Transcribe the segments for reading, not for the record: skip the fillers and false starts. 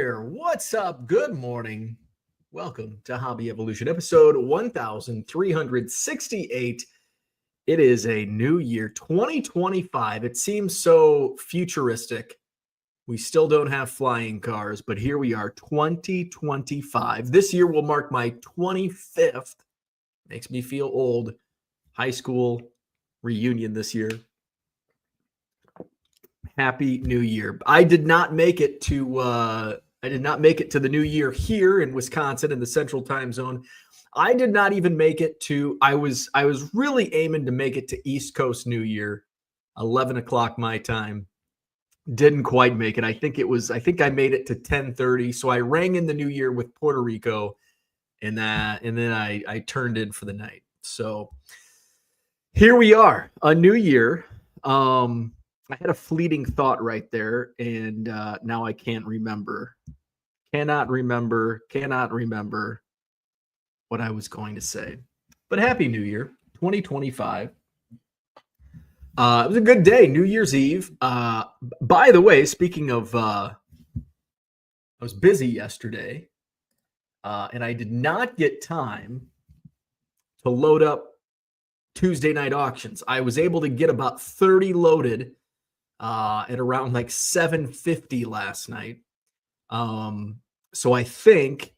here. What's up? Good morning. Welcome to Hobby Evolution, episode 1368. It is a new year, 2025. It seems so futuristic. We still don't have flying cars, but here we are, 2025. This year will mark my 25th. Makes me feel old. High school reunion this year. Happy New Year. I did not make it to the new year here in Wisconsin in the Central Time Zone. I did not even make it to I was really aiming to make it to East Coast New Year, 11 o'clock my time. Didn't quite make it. I think I made it to 10:30. So I rang in the new year with Puerto Rico and then I turned in for the night. So here we are, a new year. I had a fleeting thought right there, and now I can't remember. Cannot remember what I was going to say. But Happy New Year, 2025. It was a good day, New Year's Eve. By the way, speaking of, I was busy yesterday, and I did not get time to load up Tuesday night auctions. I was able to get about 30 loaded at around like 7:50 last night. So I think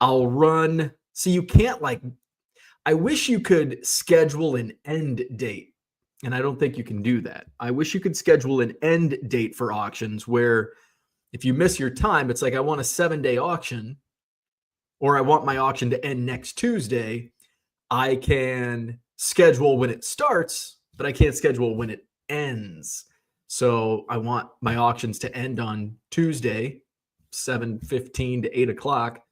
I'll run. See, you can't I wish you could schedule an end date, and I don't think you can do that. I wish you could schedule an end date for auctions where if you miss your time, it's like I want a 7-day auction or I want my auction to end next Tuesday. I can schedule when it starts, but I can't schedule when it ends. So I want my auctions to end on Tuesday, 7:15 to 8 o'clock.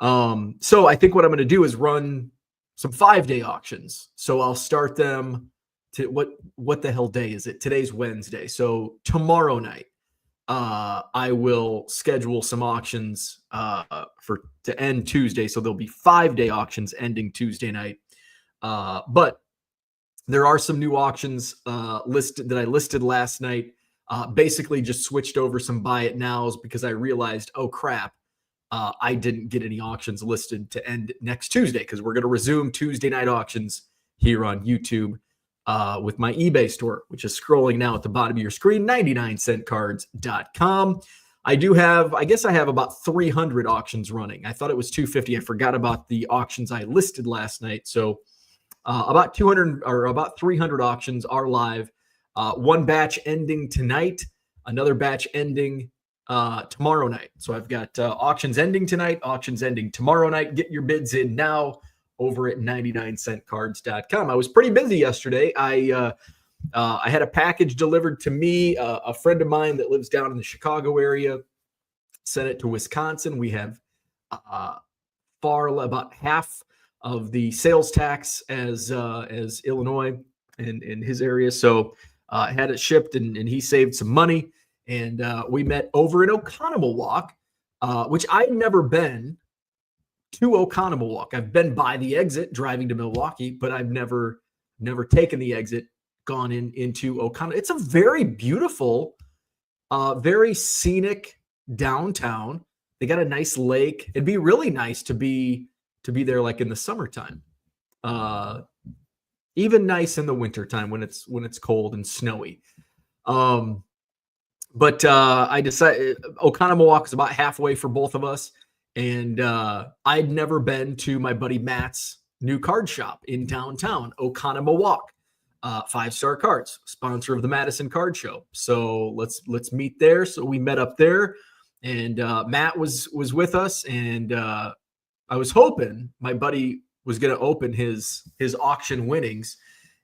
So I think what I'm going to do is run some 5-day auctions. So I'll start them to what the hell day is it? Today's Wednesday. So tomorrow night, I will schedule some auctions to end Tuesday. So there'll be 5-day auctions ending Tuesday night. But there are some new auctions listed that I listed last night. Basically just switched over some buy it nows because I realized, oh crap, I didn't get any auctions listed to end next Tuesday because we're going to resume Tuesday night auctions here on YouTube with my eBay store, which is scrolling now at the bottom of your screen, 99centcards.com. I guess I have about 300 auctions running. I thought it was 250. I forgot about the auctions I listed last night. So about 200 or about 300 auctions are live. One batch ending tonight, another batch ending tomorrow night. So I've got auctions ending tonight, auctions ending tomorrow night. Get your bids in now over at 99centcards.com. I was pretty busy yesterday. I had a package delivered to me. A friend of mine that lives down in the Chicago area sent it to Wisconsin. We have about half of the sales tax as Illinois in his area. So I had it shipped and he saved some money. And we met over in Oconomowoc, which I've never been to Oconomowoc. I've been by the exit driving to Milwaukee, but I've never taken the exit, gone into Oconomowoc. It's a very beautiful, very scenic downtown. They got a nice lake. It'd be really nice to be there like in the summertime. Even nice in the wintertime when it's cold and snowy. But I decided Oconomowoc is about halfway for both of us. And I'd never been to my buddy Matt's new card shop in downtown, Oconomowoc. 5-Star Cards, sponsor of the Madison Card Show. So let's meet there. So we met up there, and Matt was with us, and I was hoping my buddy was going to open his auction winnings,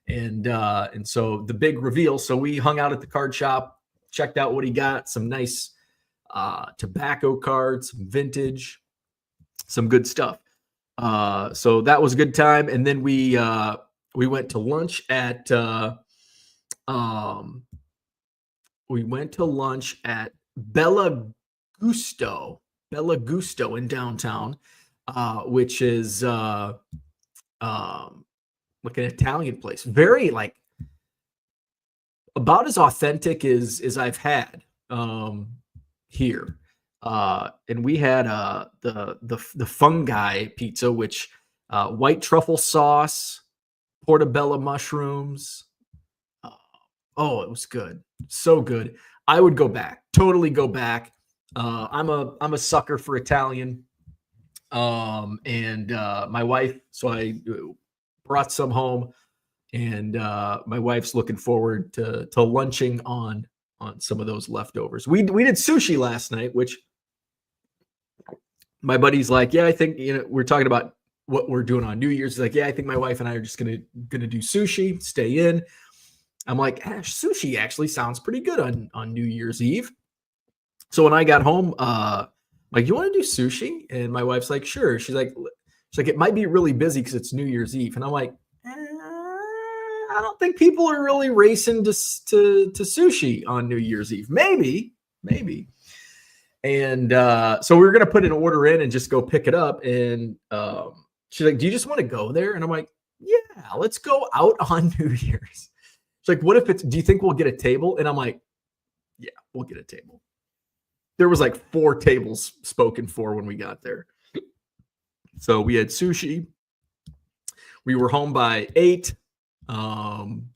and so the big reveal. So we hung out at the card shop, checked out what he got, some nice tobacco cards, some vintage, some good stuff. So that was a good time, and then we went to lunch at Bella Gusto in downtown, which is like an Italian place. Very about as authentic as I've had here. And we had the fungi pizza, which white truffle sauce, portobello mushrooms. Uh, oh, it was good, so good. I would go back, totally go back. I'm a sucker for Italian, and my wife. So I brought some home, and my wife's looking forward to lunching on some of those leftovers. We did sushi last night, which my buddy's like, yeah, I think we're talking about what we're doing on New Year's. He's like, yeah, I think my wife and I are just gonna do sushi, stay in. I'm like, sushi actually sounds pretty good on New Year's Eve. So when I got home, like, you want to do sushi? And my wife's like, sure. She's like, it might be really busy because it's New Year's Eve. And I'm like, I don't think people are really racing to sushi on New Year's Eve. Maybe. And so we were going to put an order in and just go pick it up. And she's like, do you just want to go there? And I'm like, yeah, let's go out on New Year's. She's like, what if do you think we'll get a table? And I'm like, yeah, we'll get a table. There was like 4 tables spoken for when we got there. So we had sushi. We were home by 8. And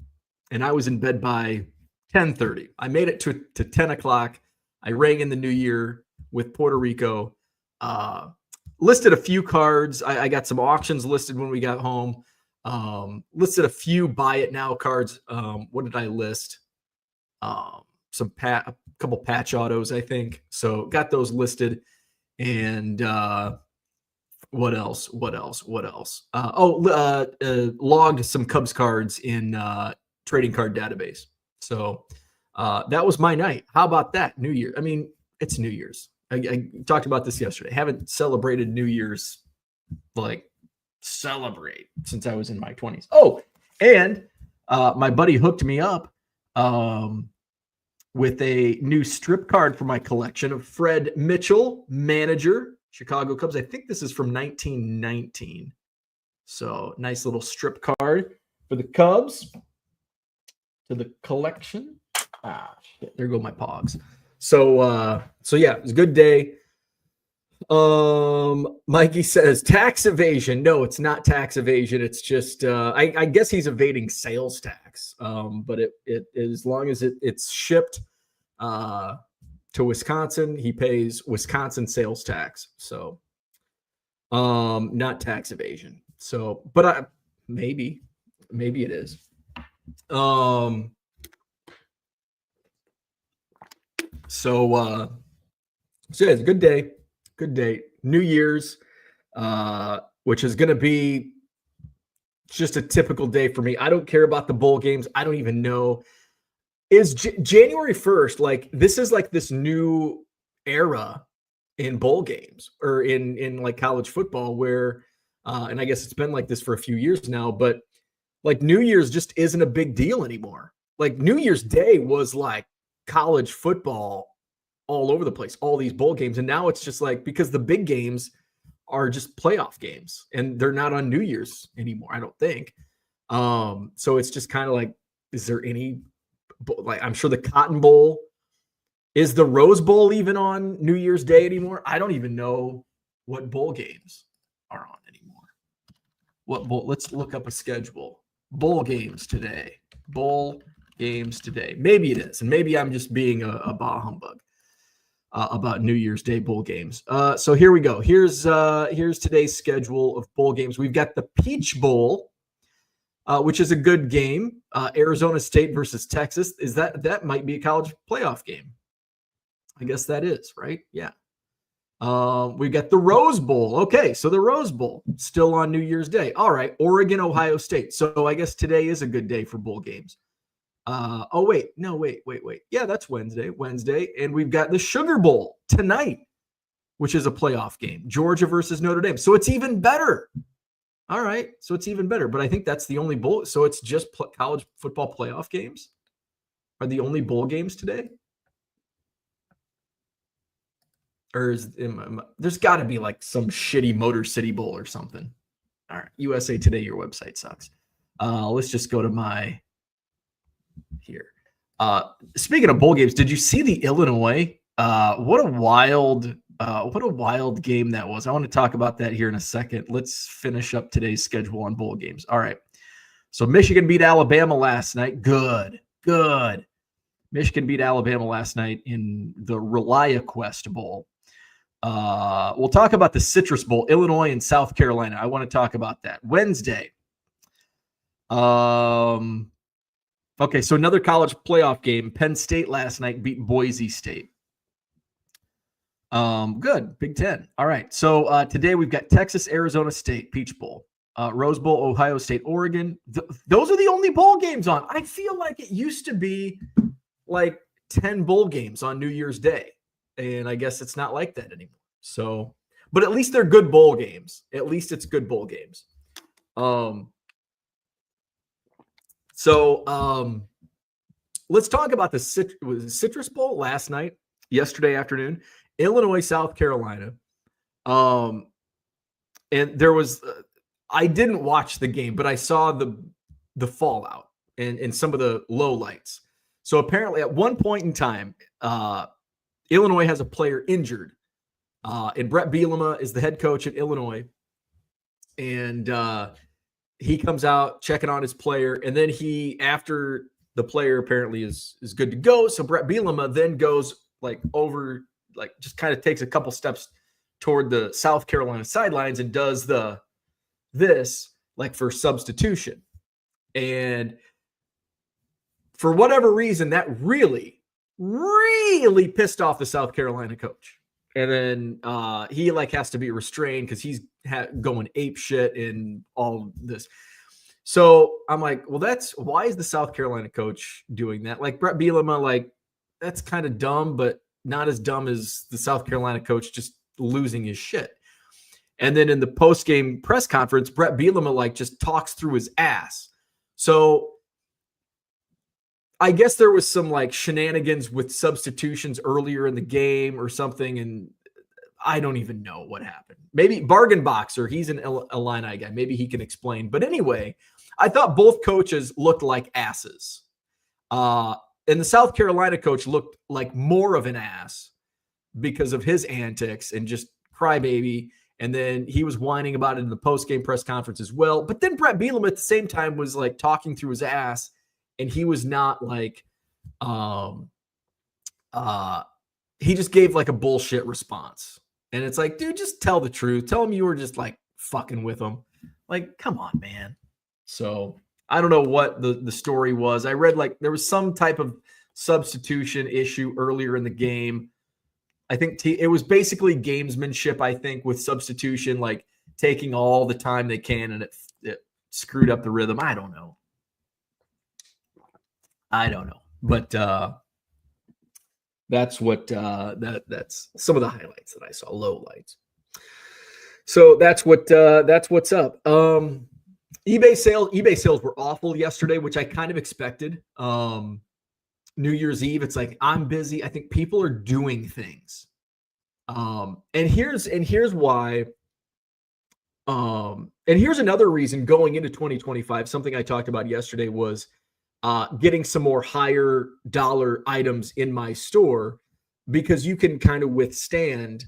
I was in bed by 10:30. I made it to 10 o'clock. I rang in the new year with Puerto Rico. Listed a few cards. I got some auctions listed when we got home. Listed a few buy it now cards. What did I list? A couple patch autos, I think. So got those listed. And what else? Logged some Cubs cards in trading card database. So that was my night. How about that? New Year. I mean, it's New Year's. I talked about this yesterday. I haven't celebrated New Year's since I was in my 20s. Oh, and my buddy hooked me up with a new strip card for my collection of Fred Mitchell, manager, Chicago Cubs. I think this is from 1919. So nice little strip card for the Cubs to the collection. Shit, there go my pogs. So yeah, it was a good day. Mikey says tax evasion. No, it's not tax evasion. It's just I guess he's evading sales tax. But it as long as it's shipped to Wisconsin, he pays Wisconsin sales tax. So not tax evasion. So, but maybe it is. So yeah, it's a good day. Good day. New Year's, which is going to be just a typical day for me. I don't care about the bowl games. I don't even know. Is January 1st, like, this is like this new era in bowl games or in like college football where, and I guess it's been like this for a few years now, but like New Year's just isn't a big deal anymore. Like New Year's Day was like college football all over the place, all these bowl games. And now it's just like, because the big games are just playoff games and they're not on New Year's anymore, I don't think. So it's just kind of like, is there any, like, I'm sure the Cotton Bowl, is the Rose Bowl even on New Year's Day anymore? I don't even know what bowl games are on anymore. What bowl? Let's look up a schedule. Bowl games today. Maybe it is. And maybe I'm just being a bah humbug about New Year's Day bowl games. So here we go. Here's today's schedule of bowl games. We've got the Peach Bowl, which is a good game. Arizona State versus Texas. That might be a college playoff game? I guess that is, right? Yeah. We've got the Rose Bowl. Okay, so the Rose Bowl still on New Year's Day. All right, Oregon, Ohio State. So I guess today is a good day for bowl games. Wait. Yeah, that's Wednesday. And we've got the Sugar Bowl tonight, which is a playoff game. Georgia versus Notre Dame. So it's even better. All right, so it's even better. But I think that's the only bowl. So it's just college football playoff games are the only bowl games today? Or there's got to be like some shitty Motor City Bowl or something. All right, USA Today, your website sucks. Let's just go to my here. Speaking of bowl games, did you see the Illinois? What a wild What a wild game that was. I want to talk about that here in a second. Let's finish up today's schedule on bowl games. All right. So Michigan beat Alabama last night. Good. Michigan beat Alabama last night in the ReliaQuest Bowl. We'll talk about the Citrus Bowl, Illinois and South Carolina. I want to talk about that. Wednesday. Okay, so another college playoff game. Penn State last night beat Boise State. Good. Big Ten. All right. So today we've got Texas, Arizona State, Peach Bowl, Rose Bowl, Ohio State, Oregon. Those are the only bowl games on. I feel like it used to be like 10 bowl games on New Year's Day. And I guess it's not like that anymore. So, but at least they're good bowl games. At least it's good bowl games. Let's talk about the Citrus Bowl yesterday afternoon. Illinois, South Carolina. And there was, I didn't watch the game, but I saw the fallout and some of the lowlights. So apparently at one point in time, Illinois has a player injured. And Brett Bielema is the head coach at Illinois. And he comes out checking on his player. And then after the player apparently is good to go. So Brett Bielema then goes just kind of takes a couple steps toward the South Carolina sidelines and does this for substitution. And for whatever reason, that really, really pissed off the South Carolina coach. And then he has to be restrained because he's going ape shit in all this. So I'm like, well, why is the South Carolina coach doing that? Like Brett Bielema, that's kind of dumb, but not as dumb as the South Carolina coach just losing his shit. And then in the post-game press conference, Brett Bielema just talks through his ass. So I guess there was some shenanigans with substitutions earlier in the game or something, and I don't even know what happened. Maybe Bargain Boxer, he's an Illini guy. Maybe he can explain. But anyway, I thought both coaches looked like asses. And the South Carolina coach looked like more of an ass because of his antics and just crybaby. And then he was whining about it in the post-game press conference as well. But then Brett Bielema at the same time was talking through his ass, and he was not he just gave a bullshit response. And it's dude, just tell the truth. Tell him you were just fucking with him. Come on, man. So I don't know what the story was. I read there was some type of substitution issue earlier in the game. I think it was basically gamesmanship, I think, with substitution, taking all the time they can, and it screwed up the rhythm. I don't know. But that's what that's some of the highlights that I saw, low lights. So that's what's up. eBay sales were awful yesterday, which I kind of expected. New Year's Eve, it's I'm busy. I think people are doing things. And here's why. And here's another reason going into 2025. Something I talked about yesterday was getting some more higher dollar items in my store, because you can kind of withstand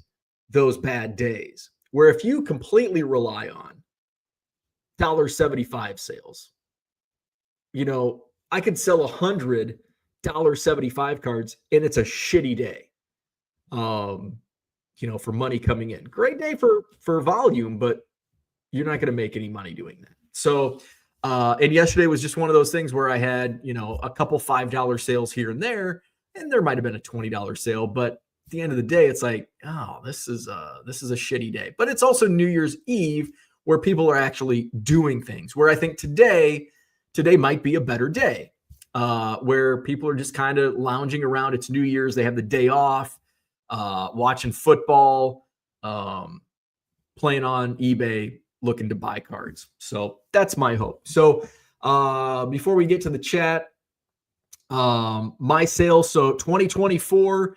those bad days. Where if you completely rely on $1.75 sales, I could sell 100 $1.75 cards and it's a shitty day, for money coming in. Great day for volume, but you're not going to make any money doing that. So, and yesterday was just one of those things where I had, a couple $5 sales here and there there might have been a $20 sale, but at the end of the day, it's oh, this is a shitty day. But it's also New Year's Eve, where people are actually doing things, where I think today might be a better day, where people are just kind of lounging around. It's New Year's. They have the day off, watching football, playing on eBay, looking to buy cards. So that's my hope. So before we get to the chat, my sales. So 2024,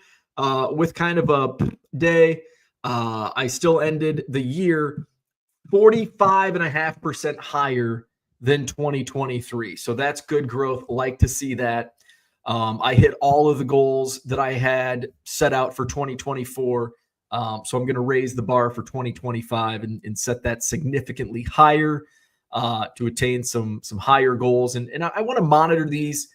with kind of a day, I still ended the year 45.5% higher than 2023. So that's good growth. Like to see that. I hit all of the goals that I had set out for 2024. So I'm going to raise the bar for 2025 and set that significantly higher to attain some higher goals. And I want to monitor these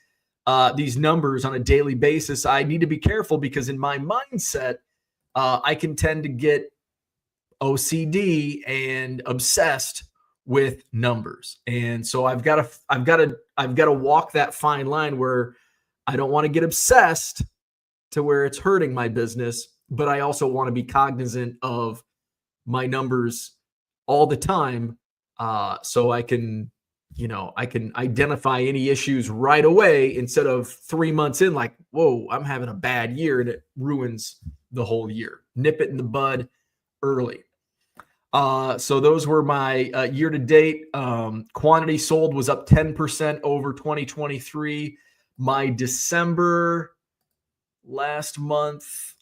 numbers on a daily basis. I need to be careful because in my mindset, I can tend to get OCD and obsessed with numbers. And so I've got to walk that fine line where I don't want to get obsessed to where it's hurting my business, but I also want to be cognizant of my numbers all the time, so I can identify any issues right away instead of 3 months in, like, whoa, I'm having a bad year, and it ruins the whole year. Nip it in the bud early. So those were my year to date. Quantity sold was up 10% over 2023. My December last month.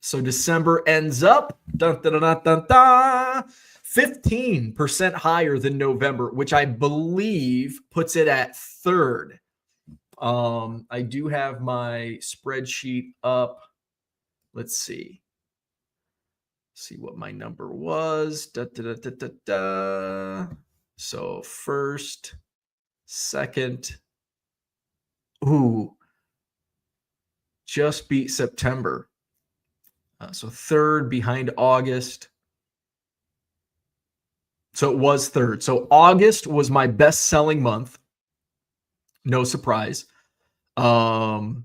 So December ends up 15% higher than November, which I believe puts it at third. I do have my spreadsheet up. Let's see what my number was. So first, second, just beat September. So third behind August. So it was third. So August was my best selling month. No surprise. October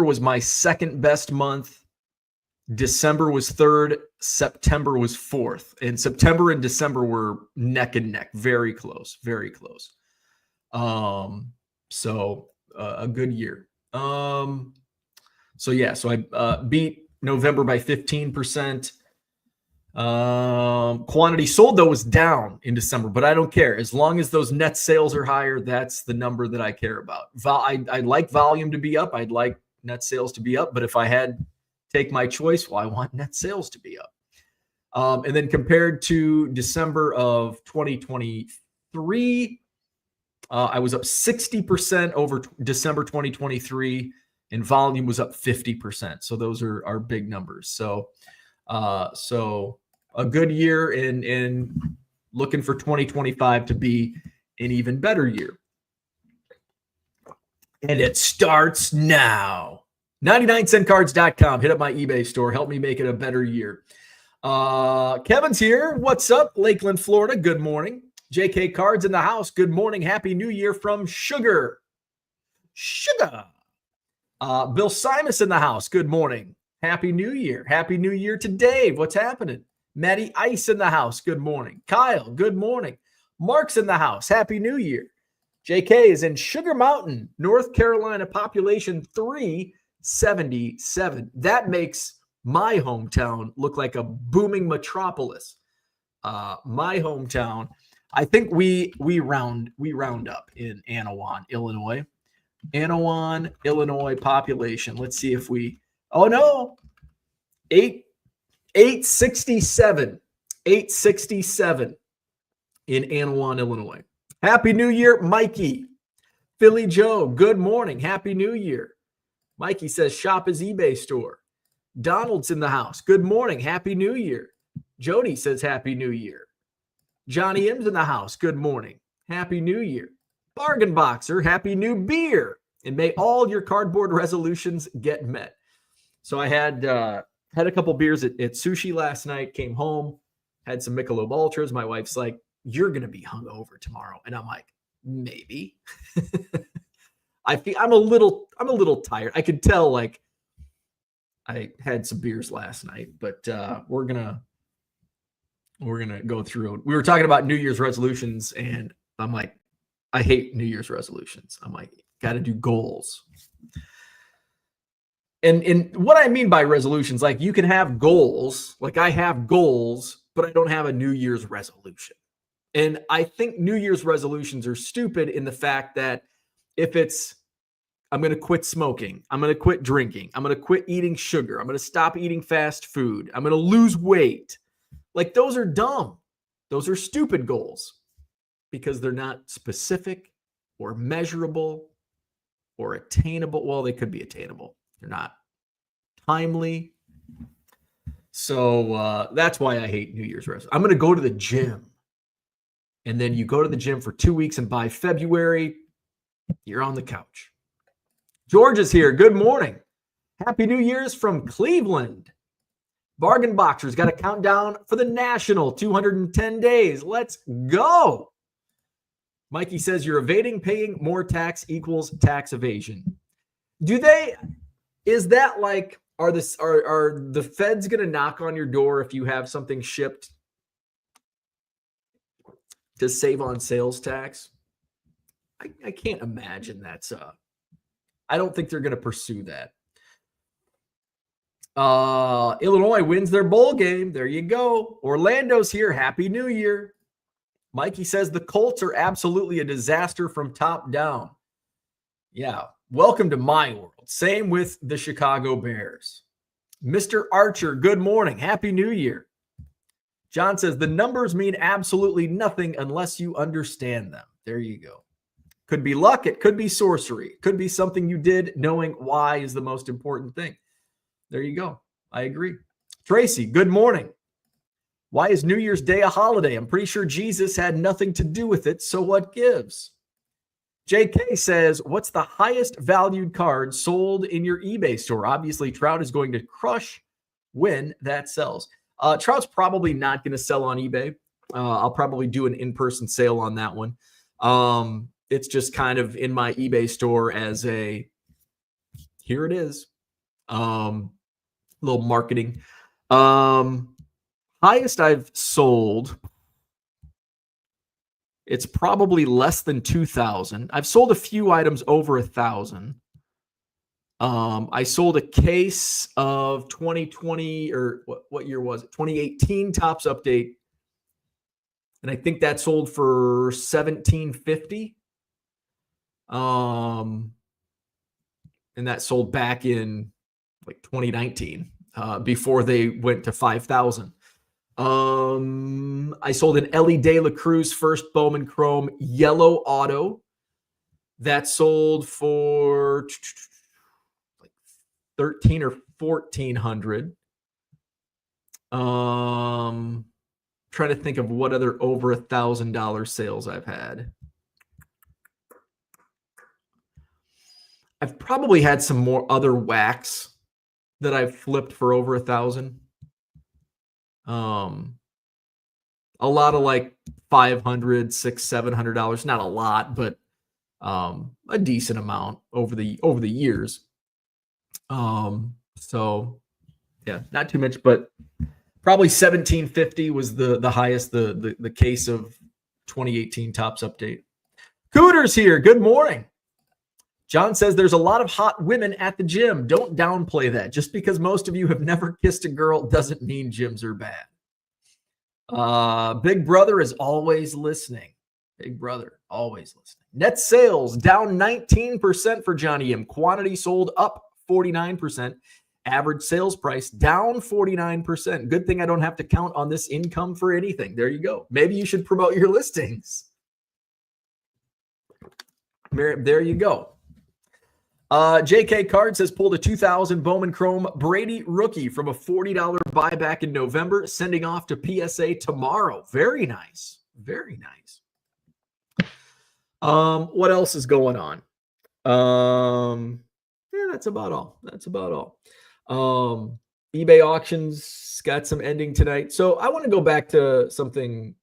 was my second best month. December was third. September was fourth. And September and December were neck and neck. Very close. Very close. So a good year. So I beat November by 15%. Quantity sold, though, was down in December, but I don't care. As long as those net sales are higher, that's the number that I care about. I'd like volume to be up. I'd like net sales to be up. But if I had to take my choice, well, I want net sales to be up. And then compared to December of 2023, I was up 60% over December 2023, and volume was up 50%. So those are big numbers. So a good year, and looking for 2025 to be an even better year. And it starts now. 99centcards.com. Hit up my eBay store. Help me make it a better year. Kevin's here. What's up, Lakeland, Florida? Good morning. JK Cards in the house. Good morning. Happy New Year from Sugar. Bill Simus in the house. Good morning. Happy New Year. Happy New Year to Dave. What's happening? Maddie Ice in the house. Good morning. Kyle, good morning. Mark's in the house. Happy New Year. JK is in Sugar Mountain, North Carolina, population 377. That makes my hometown look like a booming metropolis. My hometown, I think we round up in Anawan, Illinois. Anawan, Illinois population. Let's see if we, 867 in Anawan, Illinois. Happy New Year, Mikey. Philly Joe, good morning. Happy New Year. Mikey says shop his eBay store. Donald's in the house. Good morning. Happy New Year. Jody says Happy New Year. Johnny M's in the house. Good morning. Happy New Year. Bargain Boxer, Happy New Beer. And may all your cardboard resolutions get met. So I had a couple beers at sushi last night, came home, had some Michelob Ultras. My wife's like, you're going to be hungover tomorrow. And I'm like, maybe. I'm a little tired. I could tell, like, I had some beers last night, but we're going to go through it. We were talking about New Year's resolutions, and I'm like, I hate New Year's resolutions. I'm like, got to do goals. And what I mean by resolutions, like, you can have goals. Like, I have goals, but I don't have a New Year's resolution. And I think New Year's resolutions are stupid in the fact that if it's, I'm going to quit smoking, I'm going to quit drinking, I'm going to quit eating sugar, I'm going to stop eating fast food, I'm going to lose weight. Like, those are dumb. Those are stupid goals because they're not specific or measurable or attainable. Well, they could be attainable. They're not. timely. So that's why I hate New Year's resolutions. I'm going to go to the gym. And then you go to the gym for 2 weeks, and by February, you're on the couch. George is here. Good morning. Happy New Year's from Cleveland. Bargain Boxers got a countdown for the national 210 days. Let's go. Mikey says you're evading paying more tax equals tax evasion. Is that like, are the feds going to knock on your door if you have something shipped to save on sales tax? I can't imagine that's I don't think they're going to pursue that. Illinois wins their bowl game. There you go. Orlando's here. Happy New Year. Mikey says the Colts are absolutely a disaster from top down. Yeah. Welcome to my world. Same with the Chicago Bears. Mr. Archer, good morning. Happy New Year. John says the numbers mean absolutely nothing unless you understand them. There you go. Could be luck. It could be sorcery. It could be something you did. Knowing why is the most important thing. There you go. I agree. Tracy, good morning. Why is New Year's Day a holiday? I'm pretty sure Jesus had nothing to do with it, so what gives? JK says, what's the highest valued card sold in your eBay store? Obviously, Trout is going to crush when that sells. Trout's probably not going to sell on eBay. I'll probably do an in-person sale on that one. It's just kind of in my eBay store as a, here it is. Little marketing. Highest I've sold, it's probably less than 2,000. I've sold a few items over 1,000. I sold a case of 2020 or what year was it? 2018 Topps Update. And I think that sold for $1,750. And that sold back in like 2019, before they went to 5,000. I sold an Ellie De La Cruz first Bowman Chrome yellow auto that sold for like 13 or 1,400. Trying to think of what other over $1,000 sales I've had. I've probably had some more other wax that I've flipped for over 1,000. A lot of like $500, $600, $700. Not a lot, but a decent amount over the years. So yeah, not too much, but probably 1,750 was the highest, the case of 2018 Topps Update. Cooter's here. Good morning. John says there's a lot of hot women at the gym. Don't downplay that. Just because most of you have never kissed a girl doesn't mean gyms are bad. Big Brother is always listening. Big Brother, always listening. Net sales down 19% for Johnny M. Quantity sold up 49%. Average sales price down 49%. Good thing I don't have to count on this income for anything. There you go. Maybe you should promote your listings. There you go. JK Card says pulled a 2000 Bowman Chrome Brady rookie from a $40 buyback in November, sending off to PSA tomorrow. Very nice. Very nice. What else is going on? Yeah, that's about all. That's about all. eBay auctions got some ending tonight. So I want to go back to something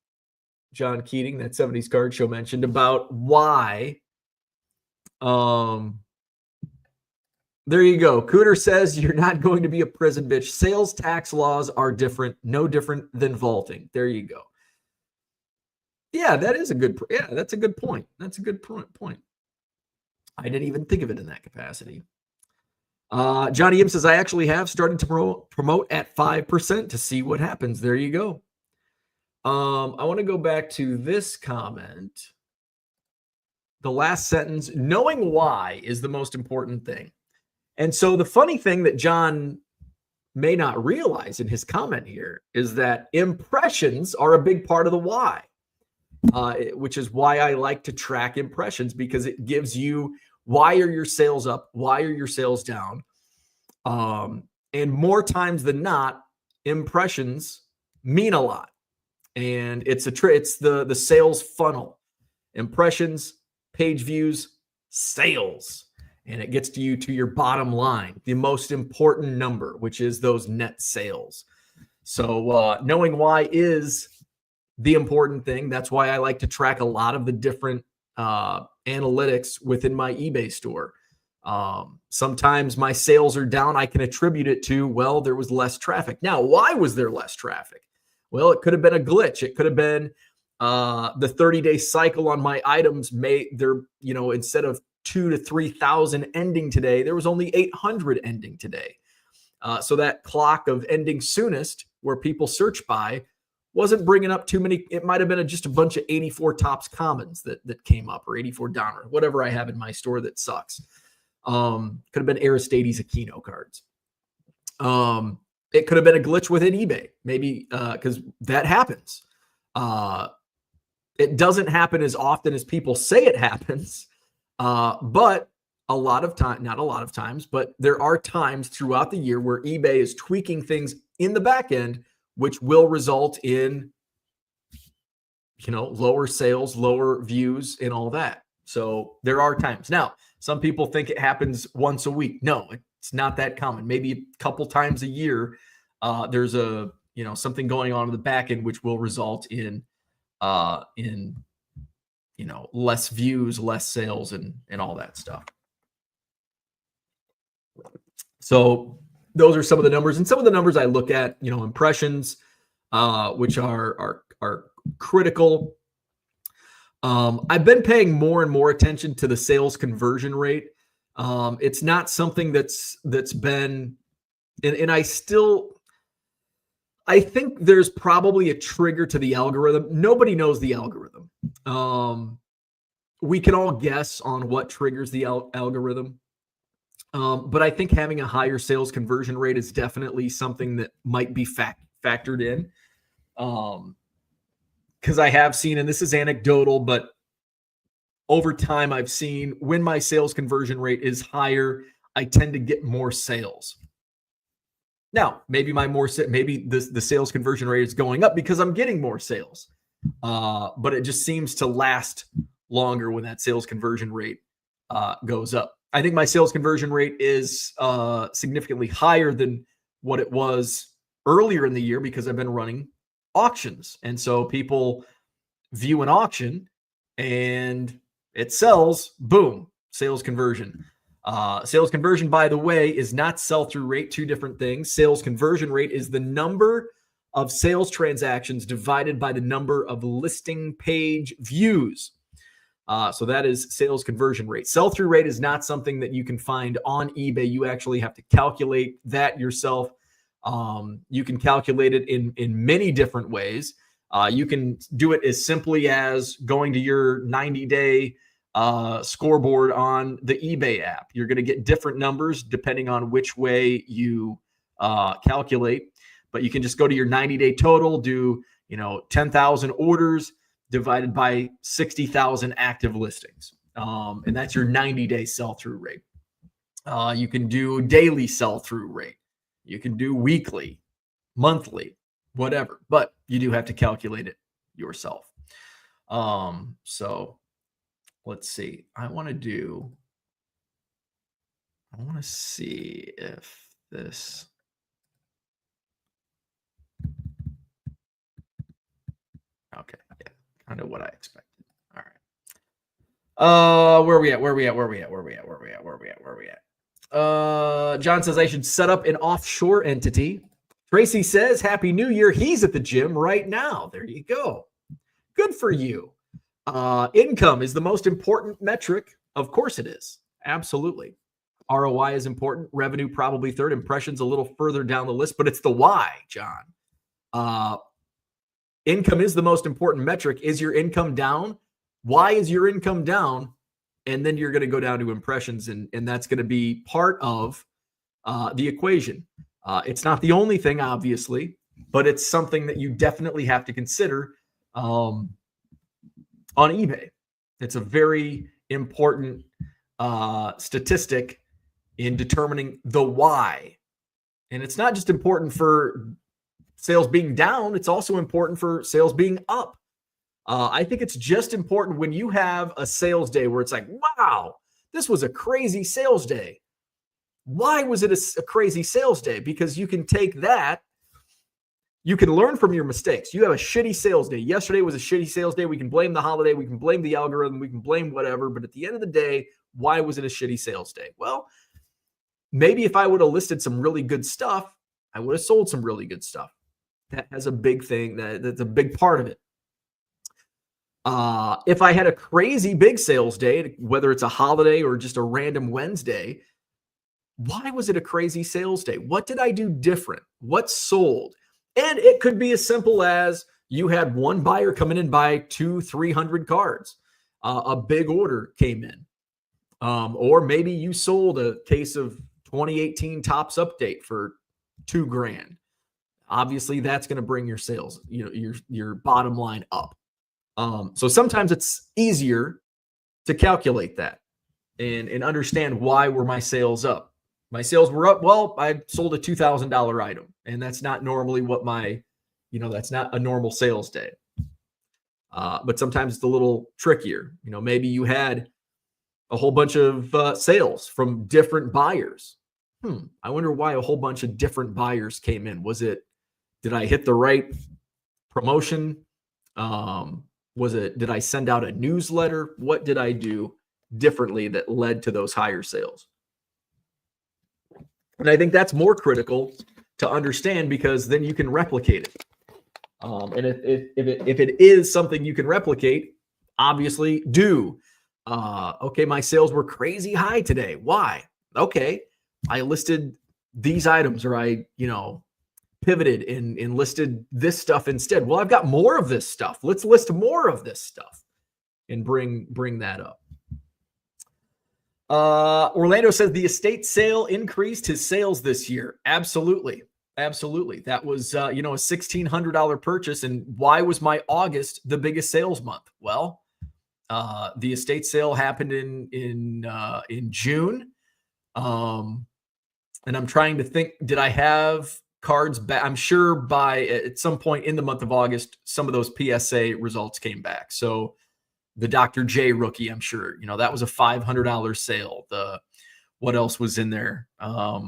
John Keating, that 70s Card Show, mentioned about why. There you go. Cooter says you're not going to be a prison bitch. Sales tax laws are different, no different than vaulting. There you go. Yeah, that is a good. Yeah, that's a good point. That's a good point. I didn't even think of it in that capacity. Johnny M says I actually have started to promote at 5% to see what happens. There you go. I want to go back to this comment. The last sentence, knowing why is the most important thing. And so the funny thing that John may not realize in his comment here is that impressions are a big part of the why, which is why I like to track impressions, because it gives you why are your sales up, why are your sales down. And more times than not, impressions mean a lot. And it's the sales funnel. Impressions, page views, sales. And it gets you to your bottom line, the most important number, which is those net sales. So knowing why is the important thing. That's why I like to track a lot of the different analytics within my eBay store. Sometimes my sales are down. I can attribute it to, well, there was less traffic. Now, why was there less traffic? Well, it could have been a glitch. It could have been the 30-day cycle on my items instead of 2,000 to 3,000 ending today, there was only 800 ending today. So that clock of ending soonest, where people search by, wasn't bringing up too many. It might have been just a bunch of 84 tops commons that came up, or 84 downer, whatever I have in my store that sucks. Could have been Aristides Aquino cards. It could have been a glitch within eBay, maybe because that happens. It doesn't happen as often as people say it happens, but not a lot of times, but there are times throughout the year where eBay is tweaking things in the back end, which will result in, lower sales, lower views, and all that. So there are times. Now, some people think it happens once a week. No, it's not that common. Maybe a couple times a year, there's something going on in the back end, which will result in less views, less sales, and all that stuff. So those are some of the numbers, and some of the numbers I look at, impressions, which are critical. I've been paying more and more attention to the sales conversion rate. It's not something that's been, and I think there's probably a trigger to the algorithm. Nobody knows the algorithm. We can all guess on what triggers the algorithm. But I think having a higher sales conversion rate is definitely something that might be factored in. Because I have seen, and this is anecdotal, but over time I've seen when my sales conversion rate is higher, I tend to get more sales. Now, maybe the sales conversion rate is going up because I'm getting more sales. But it just seems to last longer when that sales conversion rate goes up. I think my sales conversion rate is significantly higher than what it was earlier in the year because I've been running auctions. And so people view an auction and it sells, boom, sales conversion. Sales conversion, by the way, is not sell-through rate, two different things. Sales conversion rate is the number of sales transactions divided by the number of listing page views. So that is sales conversion rate. Sell-through rate is not something that you can find on eBay. You actually have to calculate that yourself. You can calculate it in many different ways. You can do it as simply as going to your 90-day scoreboard on the eBay app. You're going to get different numbers depending on which way you calculate. But you can just go to your 90-day total, do 10,000 orders divided by 60,000 active listings. And that's your 90-day sell-through rate. You can do daily sell-through rate. You can do weekly, monthly, whatever. But you do have to calculate it yourself. So let's see. I want to see if this... Okay, yeah, kind of what I expected. All right. Where are we at? John says I should set up an offshore entity. Tracy says Happy New Year. He's at the gym right now. There you go. Good for you. Income is the most important metric. Of course it is. Absolutely. ROI is important. Revenue probably third. Impressions a little further down the list, but it's the why, John. Income is the most important metric. Is your income down? Why is your income down? And then you're going to go down to impressions, and that's going to be part of the equation. It's not the only thing, obviously, but it's something that you definitely have to consider on eBay. It's a very important statistic in determining the why. And it's not just important for sales being down, it's also important for sales being up. I think it's just important when you have a sales day where it's like, wow, this was a crazy sales day. Why was it a crazy sales day? Because you can take that, you can learn from your mistakes. You have a shitty sales day. Yesterday was a shitty sales day. We can blame the holiday. We can blame the algorithm. We can blame whatever. But at the end of the day, why was it a shitty sales day? Well, maybe if I would have listed some really good stuff, I would have sold some really good stuff. That has a big thing. That's a big part of it. If I had a crazy big sales day, whether it's a holiday or just a random Wednesday, why was it a crazy sales day? What did I do different? What sold? And it could be as simple as you had one buyer come in and buy 200-300 cards. A big order came in. Or maybe you sold a case of 2018 Topps Update for $2,000. Obviously, that's going to bring your sales, your bottom line up. So sometimes it's easier to calculate that and understand why were my sales up. My sales were up. Well, I sold a $2,000 item, and that's not normally what that's not a normal sales day. But sometimes it's a little trickier. Maybe you had a whole bunch of sales from different buyers. I wonder why a whole bunch of different buyers came in. Did I hit the right promotion? Did I send out a newsletter? What did I do differently that led to those higher sales? And I think that's more critical to understand because then you can replicate it. And if it is something you can replicate, obviously do. Okay, my sales were crazy high today. Why? Okay, I listed these items, or I, pivoted and listed this stuff instead. Well, I've got more of this stuff. Let's list more of this stuff and bring that up. Orlando says the estate sale increased his sales this year. Absolutely. That was, a $1,600 purchase. And why was my August the biggest sales month? Well, the estate sale happened in June. And I'm trying to think, did I have cards back? I'm sure at some point in the month of August, some of those PSA results came back. So the Dr. J rookie, I'm sure, that was a $500 sale. What else was in there? I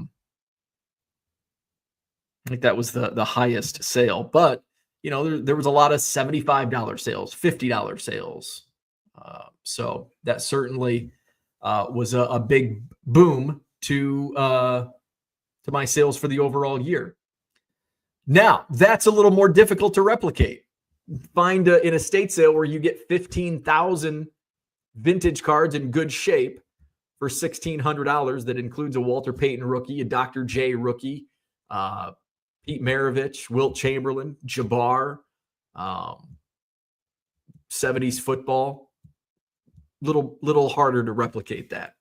think that was the highest sale, but there was a lot of $75 sales, $50 sales. So that certainly was a big boom to my sales for the overall year. Now, that's a little more difficult to replicate. Find an estate sale where you get 15,000 vintage cards in good shape for $1,600 that includes a Walter Payton rookie, a Dr. J rookie, Pete Maravich, Wilt Chamberlain, Jabbar, 70s football. Little harder to replicate that.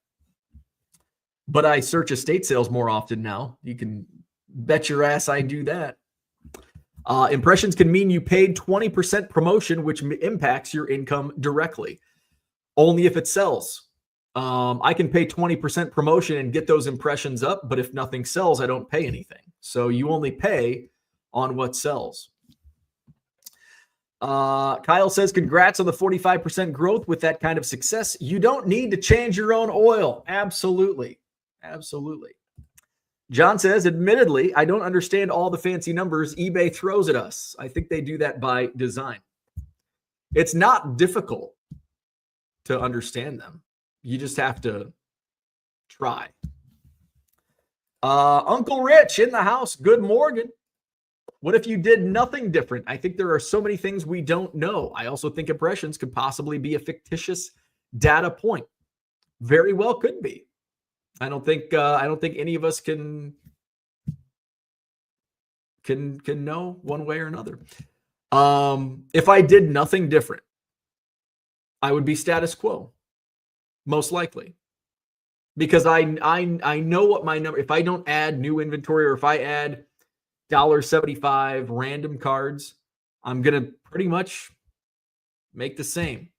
But I search estate sales more often now. You can bet your ass I do that. Impressions can mean you paid 20% promotion, which impacts your income directly. Only if it sells. I can pay 20% promotion and get those impressions up, but if nothing sells, I don't pay anything. So you only pay on what sells. Kyle says, congrats on the 45% growth with that kind of success. You don't need to change your own oil. Absolutely. John says, admittedly, I don't understand all the fancy numbers eBay throws at us. I think they do that by design. It's not difficult to understand them. You just have to try. Uncle Rich in the house. Good morning. What if you did nothing different? I think there are so many things we don't know. I also think impressions could possibly be a fictitious data point. Very well could be. I don't think any of us can know one way or another. If I did nothing different, I would be status quo, most likely, because I know what my number. If I don't add new inventory, or if I add $1.75 random cards, I'm gonna pretty much make the same.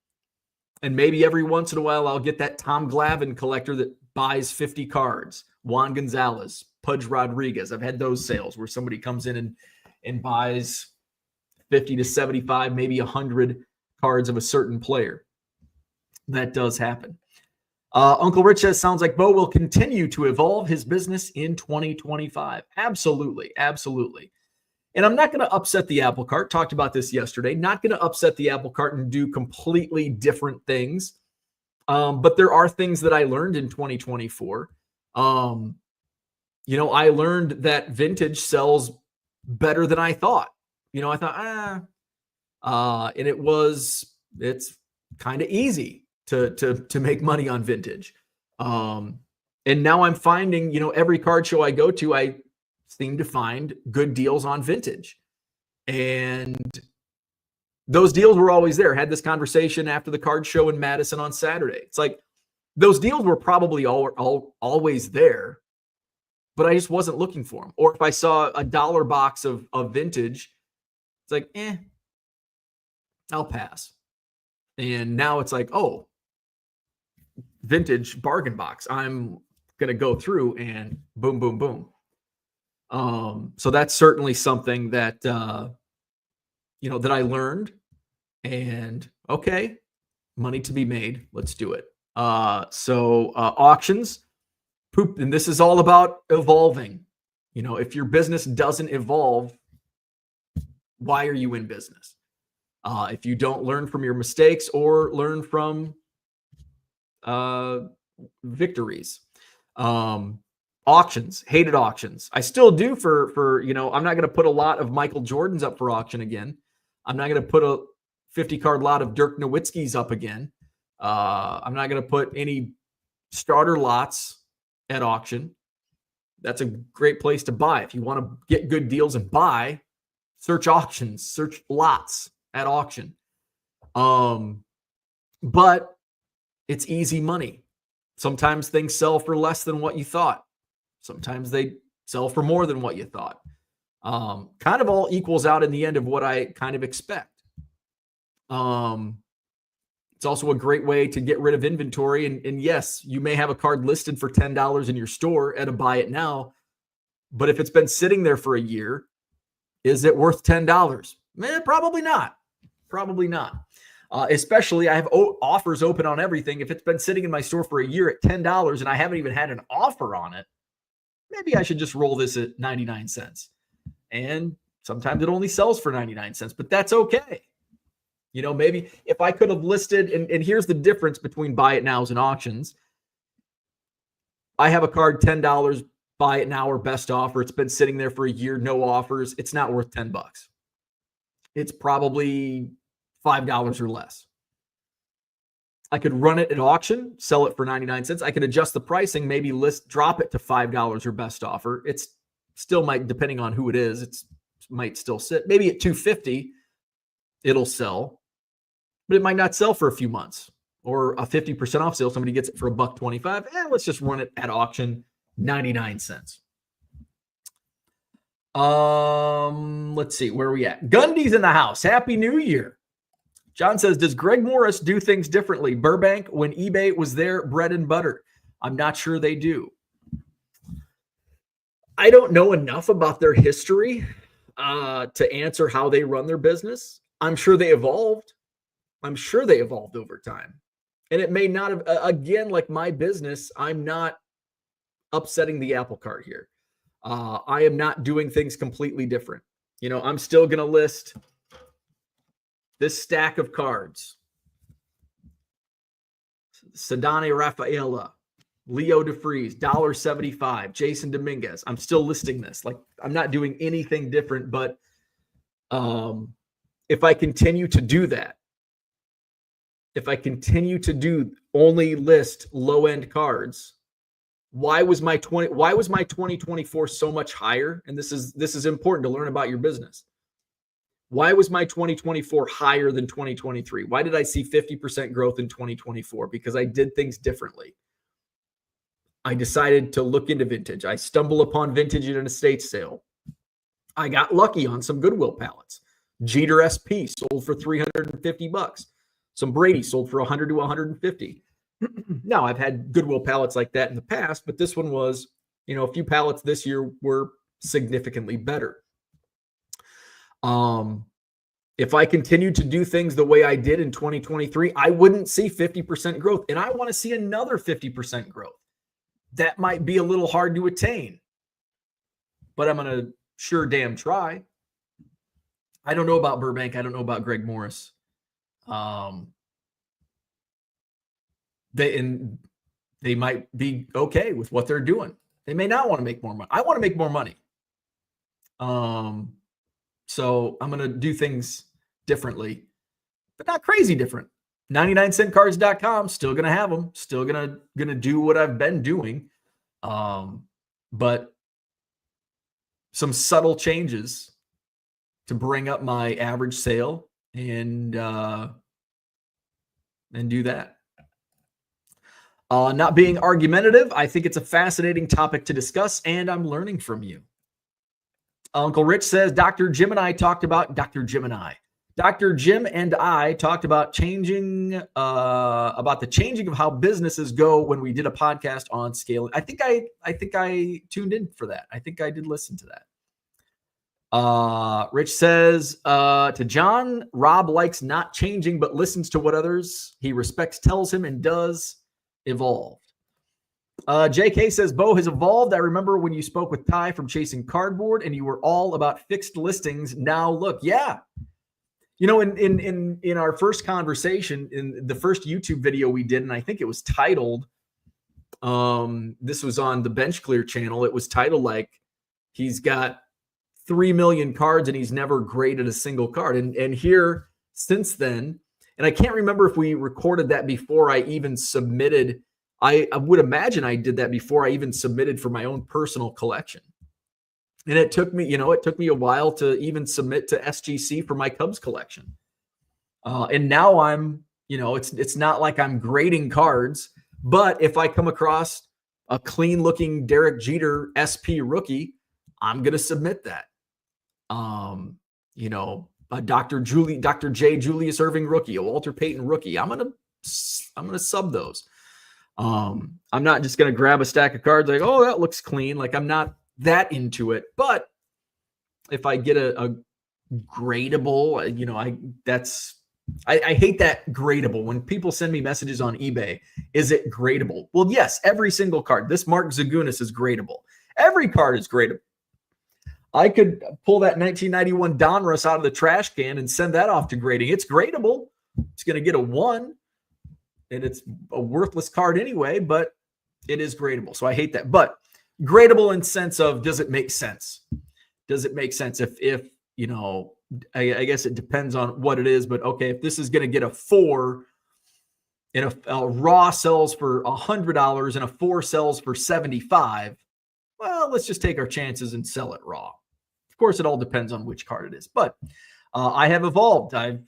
And maybe every once in a while, I'll get that Tom Glavine collector that buys 50 cards, Juan Gonzalez, Pudge Rodriguez. I've had those sales where somebody comes in and buys 50 to 75, maybe 100 cards of a certain player. That does happen. Uncle Rich says, sounds like Bo will continue to evolve his business in 2025. Absolutely. Absolutely. And I'm not going to upset the apple cart. Talked about this yesterday. Not going to upset the apple cart and do completely different things. But there are things that I learned in 2024. I learned that vintage sells better than I thought. I thought, and it's kind of easy to make money on vintage. And now I'm finding, every card show I go to, I seem to find good deals on vintage. And those deals were always there. Had this conversation after the card show in Madison on Saturday. It's like those deals were probably always there, but I just wasn't looking for them. Or if I saw a $1 box of vintage, it's like, I'll pass. And now it's like, oh, vintage bargain box. I'm going to go through and boom, boom, boom. So that's certainly something that, that I learned, and okay, money to be made. Let's do it. Auctions, poop. And this is all about evolving. If your business doesn't evolve, why are you in business? If you don't learn from your mistakes or learn from victories. Auctions, hated auctions. I still do for I'm not going to put a lot of Michael Jordans up for auction again. I'm not going to put a 50 card lot of Dirk Nowitzki's up again. I'm not going to put any starter lots at auction. That's a great place to buy. If you want to get good deals and buy, search auctions, search lots at auction. But it's easy money. Sometimes things sell for less than what you thought. Sometimes they sell for more than what you thought. Kind of all equals out in the end of what I kind of expect. It's also a great way to get rid of inventory. And yes, you may have a card listed for $10 in your store at a buy it now. But if it's been sitting there for a year, is it worth $10? Probably not. Probably not. Especially I have offers open on everything. If it's been sitting in my store for a year at $10 and I haven't even had an offer on it, maybe I should just roll this at 99 cents. And sometimes it only sells for 99 cents, but that's okay. Maybe if I could have listed, and here's the difference between buy it nows and auctions. I have a card, $10, buy it now or best offer. It's been sitting there for a year, no offers. It's not worth $10. It's probably $5 or less. I could run it at auction, sell it for 99 cents. I could adjust the pricing, maybe drop it to $5 or best offer. It's still might, depending on who it is, it might still sit. Maybe at $250, it'll sell, but it might not sell for a few months. Or a 50% off sale, somebody gets it for $1.25. Let's just run it at auction, 99 cents. Let's see, where are we at? Gundy's in the house. Happy New Year. John says, does Greg Morris do things differently? Burbank, when eBay was their bread and butter. I'm not sure they do. I don't know enough about their history to answer how they run their business. I'm sure they evolved. I'm sure they evolved over time. And it may not have, again, like my business, I'm not upsetting the apple cart here. I am not doing things completely different. I'm still going to list this stack of cards. Sedane Rafaela, Leo DeFreeze, $1.75, Jason Dominguez. I'm still listing this. Like, I'm not doing anything different, but if I continue to do that, if I continue to only list low-end cards, why was my 2024 so much higher? And this is important to learn about your business. Why was my 2024 higher than 2023? Why did I see 50% growth in 2024? Because I did things differently. I decided to look into vintage. I stumbled upon vintage at an estate sale. I got lucky on some Goodwill pallets. Jeter SP sold for $350. Some Brady sold for $100 to $150. Now, I've had Goodwill pallets like that in the past, but this one was A few pallets this year were significantly better. If I continued to do things the way I did in 2023, I wouldn't see 50% growth. And I want to see another 50% growth. That might be a little hard to attain, but I'm going to sure damn try. I don't know about Burbank. I don't know about Greg Morris. They might be okay with what they're doing. They may not want to make more money. I want to make more money. So I'm going to do things differently, but not crazy different. 99centcars.com, still going to have them, still going to do what I've been doing. But some subtle changes to bring up my average sale and do that. Not being argumentative, I think it's a fascinating topic to discuss, and I'm learning from you. Uncle Rich says, Dr. Jim and I talked about changing, about the changing of how businesses go when we did a podcast on scaling. I think I tuned in for that. I think I did listen to that. Rich says, to John, Rob likes not changing, but listens to what others he respects tells him and does evolve. JK says, Bo has evolved. I remember when you spoke with Ty from Chasing Cardboard and you were all about fixed listings. Now look, yeah. In our first conversation, in the first YouTube video we did, and I think it was titled, this was on the Bench Clear channel. It was titled like, he's got 3 million cards and he's never graded a single card. And here since then, and I can't remember if we recorded that before I even submitted. I would imagine I did that before I even submitted for my own personal collection. And it took me a while to even submit to SGC for my Cubs collection. And now I'm, it's not like I'm grading cards, but if I come across a clean looking Derek Jeter SP rookie, I'm going to submit that. A Dr. J. Julius Irving rookie, a Walter Payton rookie. I'm going to sub those. I'm not just going to grab a stack of cards like, oh, that looks clean. Like, I'm not that into it. But if I get a gradable, I hate that gradable. When people send me messages on eBay, is it gradable? Well, yes, every single card. This Mark Zagunis is gradable. Every card is gradable. I could pull that 1991 Donruss out of the trash can and send that off to grading. It's gradable. It's going to get a 1. And it's a worthless card anyway, but it is gradable. So I hate that. But gradable in sense of, does it make sense? Does it make sense? If I guess it depends on what it is, but okay, if this is going to get a 4 and a raw sells for $100 and a 4 sells for $75, well, let's just take our chances and sell it raw. Of course, it all depends on which card it is, but I have evolved. I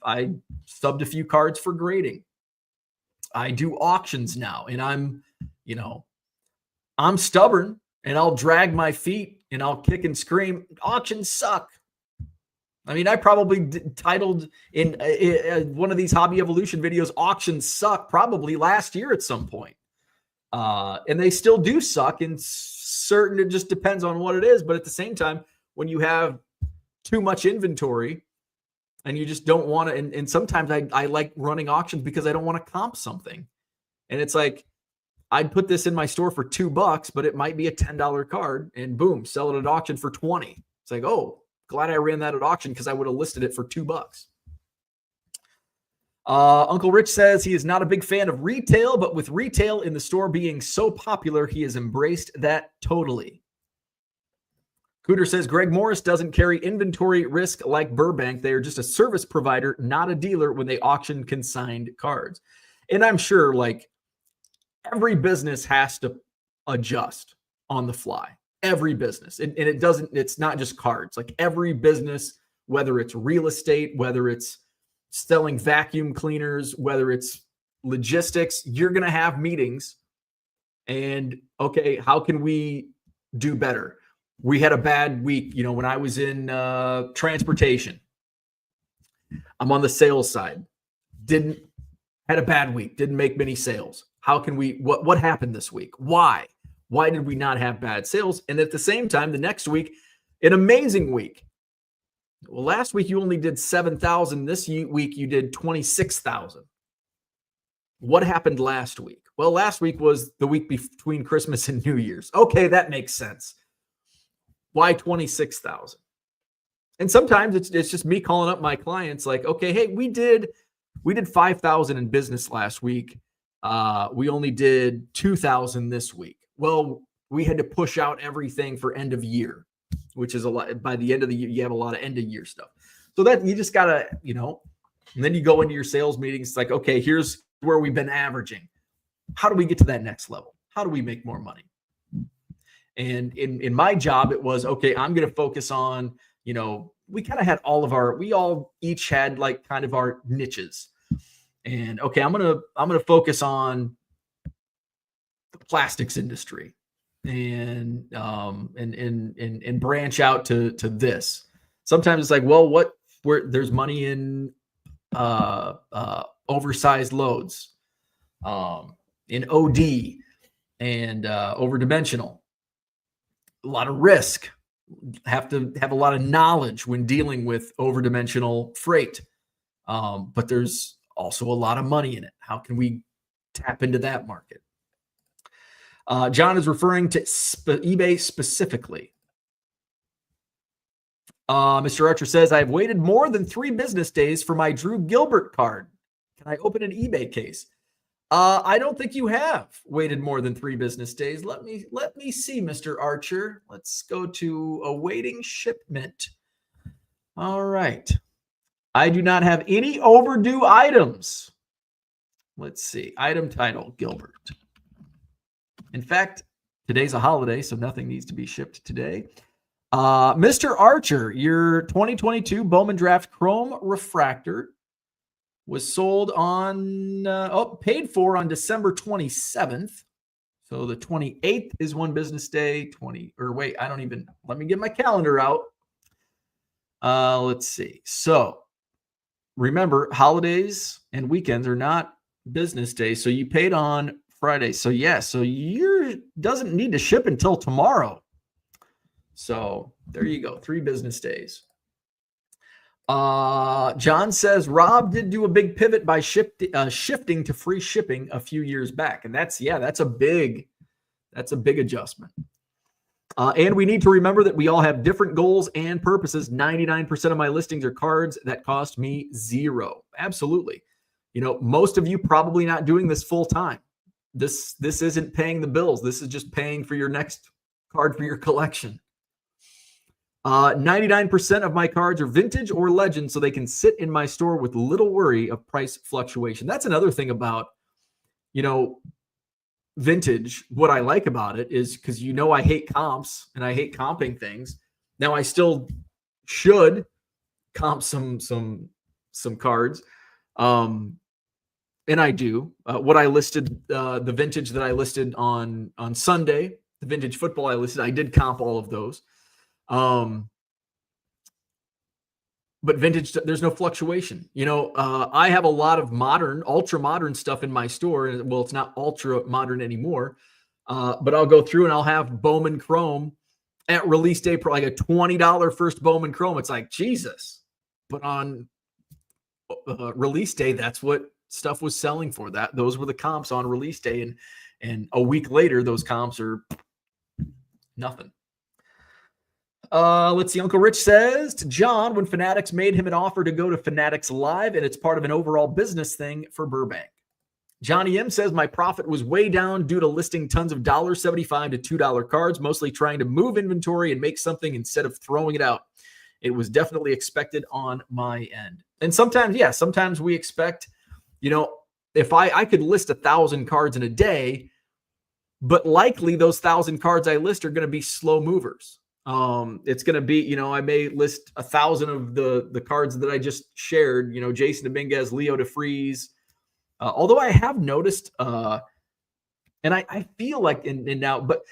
subbed a few cards for grading. I do auctions now, and I'm stubborn, and I'll drag my feet and I'll kick and scream. Auctions suck. I mean, I probably titled in one of these Hobby Evolution videos, auctions suck, probably last year at some point. And they still do suck in certain, it just depends on what it is. But at the same time, when you have too much inventory, and you just don't want to, and sometimes I like running auctions because I don't want to comp something. And it's like, I'd put this in my store for $2, but it might be a $10 card, and boom, sell it at auction for 20. It's like, oh, glad I ran that at auction because I would have listed it for $2. Uncle Rich says he is not a big fan of retail, but with retail in the store being so popular, he has embraced that totally. Cooter says Greg Morris doesn't carry inventory risk like Burbank. They are just a service provider, not a dealer when they auction consigned cards. And I'm sure like every business has to adjust on the fly. Every business. And it's not just cards. Like every business, whether it's real estate, whether it's selling vacuum cleaners, whether it's logistics, you're going to have meetings. And okay, how can we do better? We had a bad week, when I was in transportation. I'm on the sales side. Had a bad week. Didn't make many sales. How can we? What happened this week? Why? Why did we not have bad sales? And at the same time, the next week, an amazing week. Well, last week you only did 7,000. This week you did 26,000. What happened last week? Well, last week was the week between Christmas and New Year's. Okay, that makes sense. Why 26,000? And sometimes it's just me calling up my clients like, okay, hey, we did 5,000 in business last week. We only did 2,000 this week. Well, we had to push out everything for end of year, which is a lot. By the end of the year, you have a lot of end of year stuff. So that you just gotta, and then you go into your sales meetings. It's like, okay, here's where we've been averaging. How do we get to that next level? How do we make more money? And in my job, it was, okay, I'm going to focus on, we kind of had we all each had like kind of our niches. And okay, I'm going to focus on the plastics industry and branch out to this. Sometimes it's like, well, where there's money in oversized loads, in OD and overdimensional. A lot of risk. Have to have a lot of knowledge when dealing with overdimensional freight. But there's also a lot of money in it. How can we tap into that market? John is referring to eBay specifically. Mr. Archer says, I've waited more than 3 business days for my Drew Gilbert card. Can I open an eBay case? I don't think you have waited more than 3 business days. Let me see, Mr. Archer. Let's go to awaiting shipment. All right. I do not have any overdue items. Let's see. Item title, Gilbert. In fact, today's a holiday, so nothing needs to be shipped today. Mr. Archer, your 2022 Bowman Draft Chrome Refractor was sold on, paid for on December 27th. So the 28th is one business day. Let me get my calendar out. Let's see. So remember, holidays and weekends are not business days. So you paid on Friday. So you doesn't need to ship until tomorrow. So there you go. 3 business days. John says Rob did do a big pivot by shifting to free shipping a few years back. And that's a big adjustment. And we need to remember that we all have different goals and purposes. 99% of my listings are cards that cost me $0. Absolutely. Most of you probably not doing this full time. This isn't paying the bills. This is just paying for your next card for your collection. 99% of my cards are vintage or legend, so they can sit in my store with little worry of price fluctuation. That's another thing about, vintage. What I like about it is because I hate comps and I hate comping things. Now I still should comp some cards, and I do. What I listed, the vintage that I listed on Sunday, the vintage football I listed, I did comp all of those. But vintage, there's no fluctuation. I have a lot of ultra modern stuff in my store. Well, it's not ultra modern anymore. But I'll go through and I'll have Bowman Chrome at release day for like a $20 first Bowman Chrome. It's like, Jesus. But on release day, that's what stuff was selling for. Those were the comps on release day. And a week later, those comps are nothing. Let's see. Uncle Rich says to John, when Fanatics made him an offer to go to Fanatics Live, and it's part of an overall business thing for Burbank. Johnny M says my profit was way down due to listing tons of $1.75 to $2 cards, mostly trying to move inventory and make something instead of throwing it out. It was definitely expected on my end. And sometimes we expect, if I could list 1,000 cards in a day, but likely those 1,000 cards I list are going to be slow movers. It's going to be, I may list 1,000 of the cards that I just shared, Jason Dominguez, Leo DeFreeze. Although I have noticed, and I feel like now, but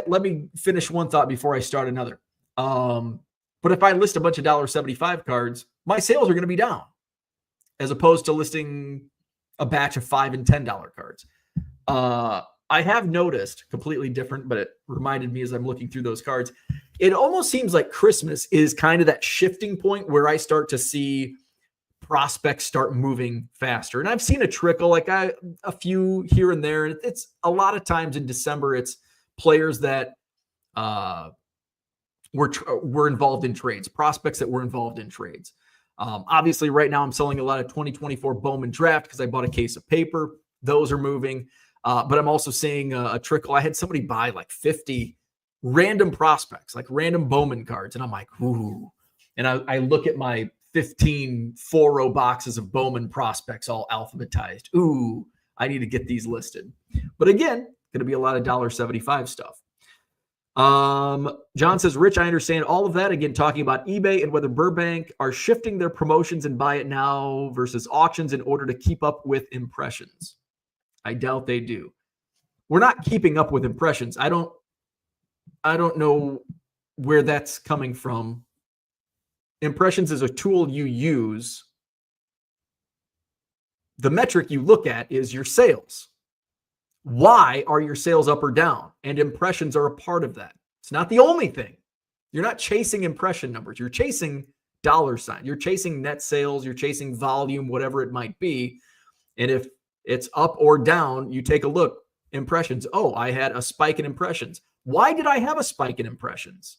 let me finish one thought before I start another. But if I list a bunch of $1.75 cards, my sales are going to be down as opposed to listing a batch of $5 and $10 cards. I have noticed, completely different, but it reminded me as I'm looking through those cards, it almost seems like Christmas is kind of that shifting point where I start to see prospects start moving faster. And I've seen a trickle, like a few here and there. It's a lot of times in December, it's players that were involved in trades, prospects that were involved in trades. Obviously, right now I'm selling a lot of 2024 Bowman draft because I bought a case of paper. Those are moving. But I'm also seeing a trickle. I had somebody buy like 50 random prospects, like random Bowman cards. And I'm like, ooh. And I look at my 15 4-row boxes of Bowman prospects all alphabetized. Ooh, I need to get these listed. But again, going to be a lot of $1.75 stuff. John says, Rich, I understand all of that. Again, talking about eBay and whether Burbank are shifting their promotions and buy it now versus auctions in order to keep up with impressions. I doubt they do. We're not keeping up with impressions. I don't know where that's coming from. Impressions is a tool you use. The metric you look at is your sales. Why are your sales up or down? And impressions are a part of that. It's not the only thing. You're not chasing impression numbers. You're chasing dollar sign. You're chasing net sales. You're chasing volume, whatever it might be. And if it's up or down, you take a look. Impressions. Oh, I had a spike in impressions. Why did I have a spike in impressions?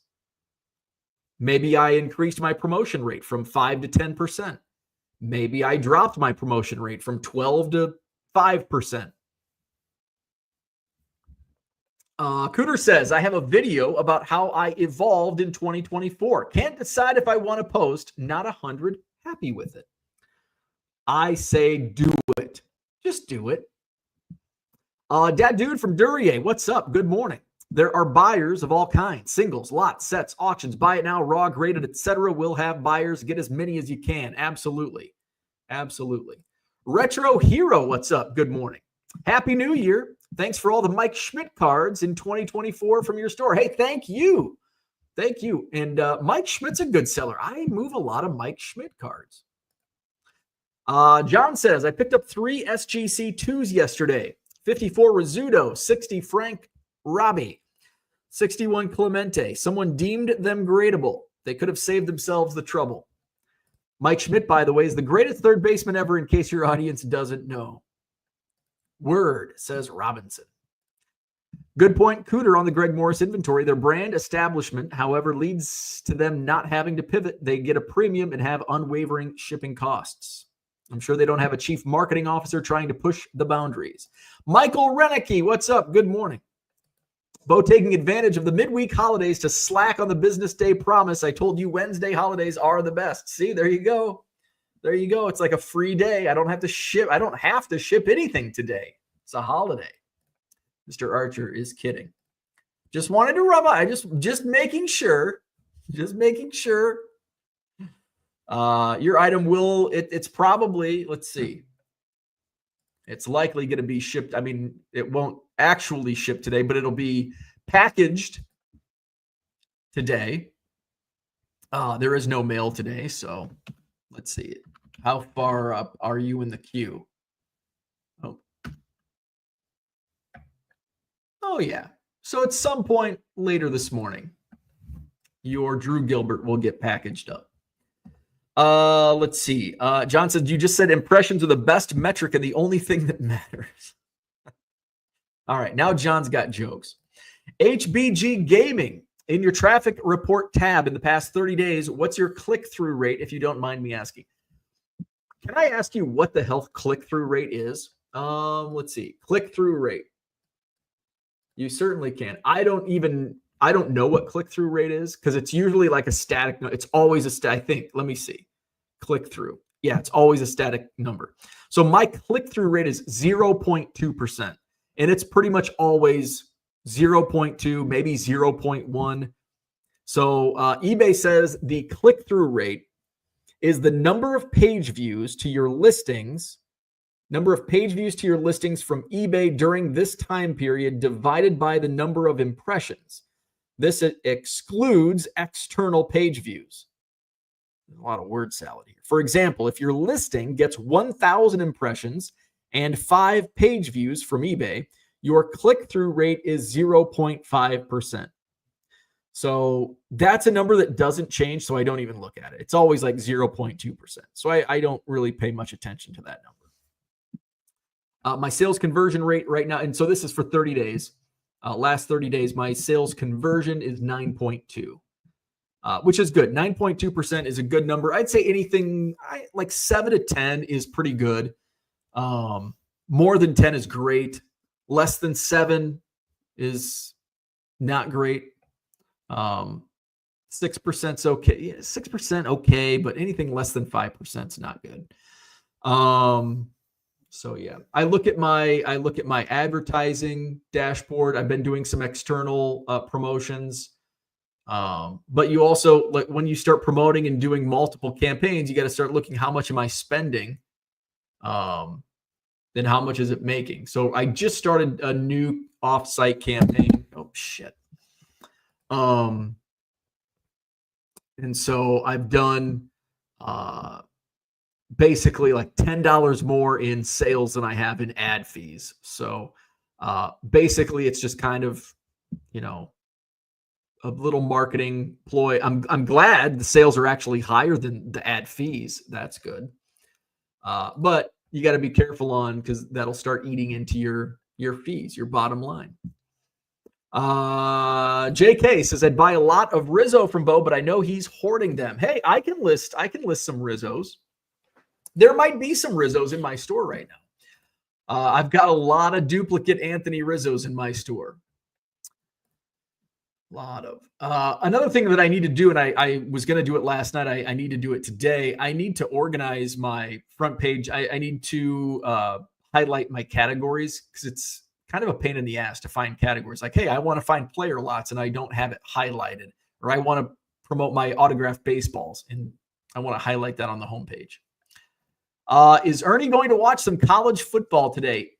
Maybe I increased my promotion rate from 5 to 10%. Maybe I dropped my promotion rate from 12 to 5%. Cooter says, I have a video about how I evolved in 2024. Can't decide if I want to post. Not 100. Happy with it. I say do it. Just do it. Dad Dude from Duryea, what's up? Good morning. There are buyers of all kinds, singles, lots, sets, auctions, buy it now, raw, graded, etc. We'll have buyers. Get as many as you can. Absolutely. Absolutely. Retro Hero, what's up? Good morning. Happy New Year. Thanks for all the Mike Schmidt cards in 2024 from your store. Hey, thank you. Thank you. And Mike Schmidt's a good seller. I move a lot of Mike Schmidt cards. John says, I picked up 3 SGC 2s yesterday. 54 Rizzuto, 60 Frank Robbie, 61 Clemente. Someone deemed them gradable. They could have saved themselves the trouble. Mike Schmidt, by the way, is the greatest third baseman ever, in case your audience doesn't know. Word, says Robinson. Good point, Cooter, on the Greg Morris inventory. Their brand establishment, however, leads to them not having to pivot. They get a premium and have unwavering shipping costs. I'm sure they don't have a chief marketing officer trying to push the boundaries. Michael Reneke, what's up? Good morning. Bo taking advantage of the midweek holidays to slack on the business day promise. I told you Wednesday holidays are the best. See, there you go. There you go. It's like a free day. I don't have to ship. I don't have to ship anything today. It's a holiday. Mr. Archer is kidding. Just wanted to rub I just making sure. Just making sure. Your item will, it's probably, let's see. It's likely going to be shipped. I mean, it won't actually ship today, but it'll be packaged today. There is no mail today, so let's see. How far up are you in the queue? Oh yeah. So at some point later this morning, your Drew Gilbert will get packaged up. Let's see. John said, you just said impressions are the best metric and the only thing that matters. All right. Now John's got jokes. HBG Gaming, in your traffic report tab in the past 30 days, what's your click-through rate, if you don't mind me asking? Can I ask you what the hell click-through rate is? Let's see. Click-through rate. You certainly can. I don't know what click-through rate is because it's usually like a static. It's always a static. I think. Let me see. Click-through. Yeah, it's always a static number. So my click-through rate is 0.2%. And it's pretty much always 0.2, maybe 0.1. So eBay says the click-through rate is the number of page views to your listings, from eBay during this time period divided by the number of impressions. This excludes external page views. There's a lot of word salad here. For example, if your listing gets 1,000 impressions and 5 page views from eBay, your click-through rate is 0.5%. So that's a number that doesn't change, so I don't even look at it. It's always like 0.2%. So I don't really pay much attention to that number. My sales conversion rate right now, and so this is for 30 days. Last 30 days, my sales conversion is 9.2, which is good. 9.2% is a good number. I'd say anything like 7 to 10 is pretty good. More than 10 is great. Less than 7 is not great. 6%'s okay. Yeah, 6% okay, but anything less than 5% is not good. So yeah, I look at my advertising dashboard. I've been doing some external promotions. But you also, like, when you start promoting and doing multiple campaigns, you got to start looking, how much am I spending? Then how much is it making? So I just started a new off-site campaign. Oh shit. And so I've done basically like $10 more in sales than I have in ad fees. So basically it's just kind of, a little marketing ploy. I'm glad the sales are actually higher than the ad fees. That's good. But you got to be careful on, because that'll start eating into your fees, your bottom line. JK says, I'd buy a lot of Rizzo from Bo, but I know he's hoarding them. Hey, I can list some Rizzos. There might be some Rizzos in my store right now. I've got a lot of duplicate Anthony Rizzos in my store. A lot of. Another thing that I need to do, and I was going to do it last night, I need to do it today. I need to organize my front page. I need to highlight my categories, because it's kind of a pain in the ass to find categories. Like, hey, I want to find player lots and I don't have it highlighted, or I want to promote my autographed baseballs and I want to highlight that on the homepage. Is Ernie going to watch some college football today?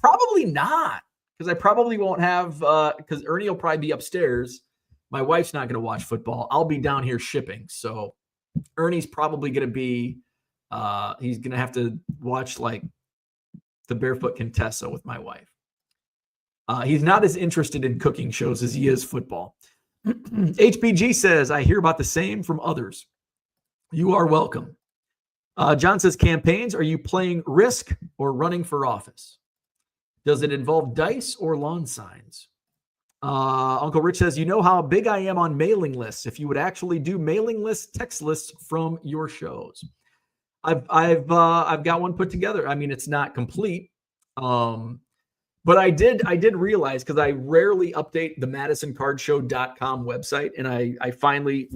Probably not, because I probably won't have, because Ernie will probably be upstairs. My wife's not going to watch football. I'll be down here shipping. So Ernie's probably going to be, he's going to have to watch like the Barefoot Contessa with my wife. He's not as interested in cooking shows as he is football. HBG says, I hear about the same from others. You are welcome. John says, campaigns, are you playing Risk or running for office? Does it involve dice or lawn signs? Uncle Rich says, you know how big I am on mailing lists. If you would actually do mailing lists, text lists from your shows. I've got one put together. I mean, it's not complete. But I did realize, because I rarely update the MadisonCardShow.com website, and I finally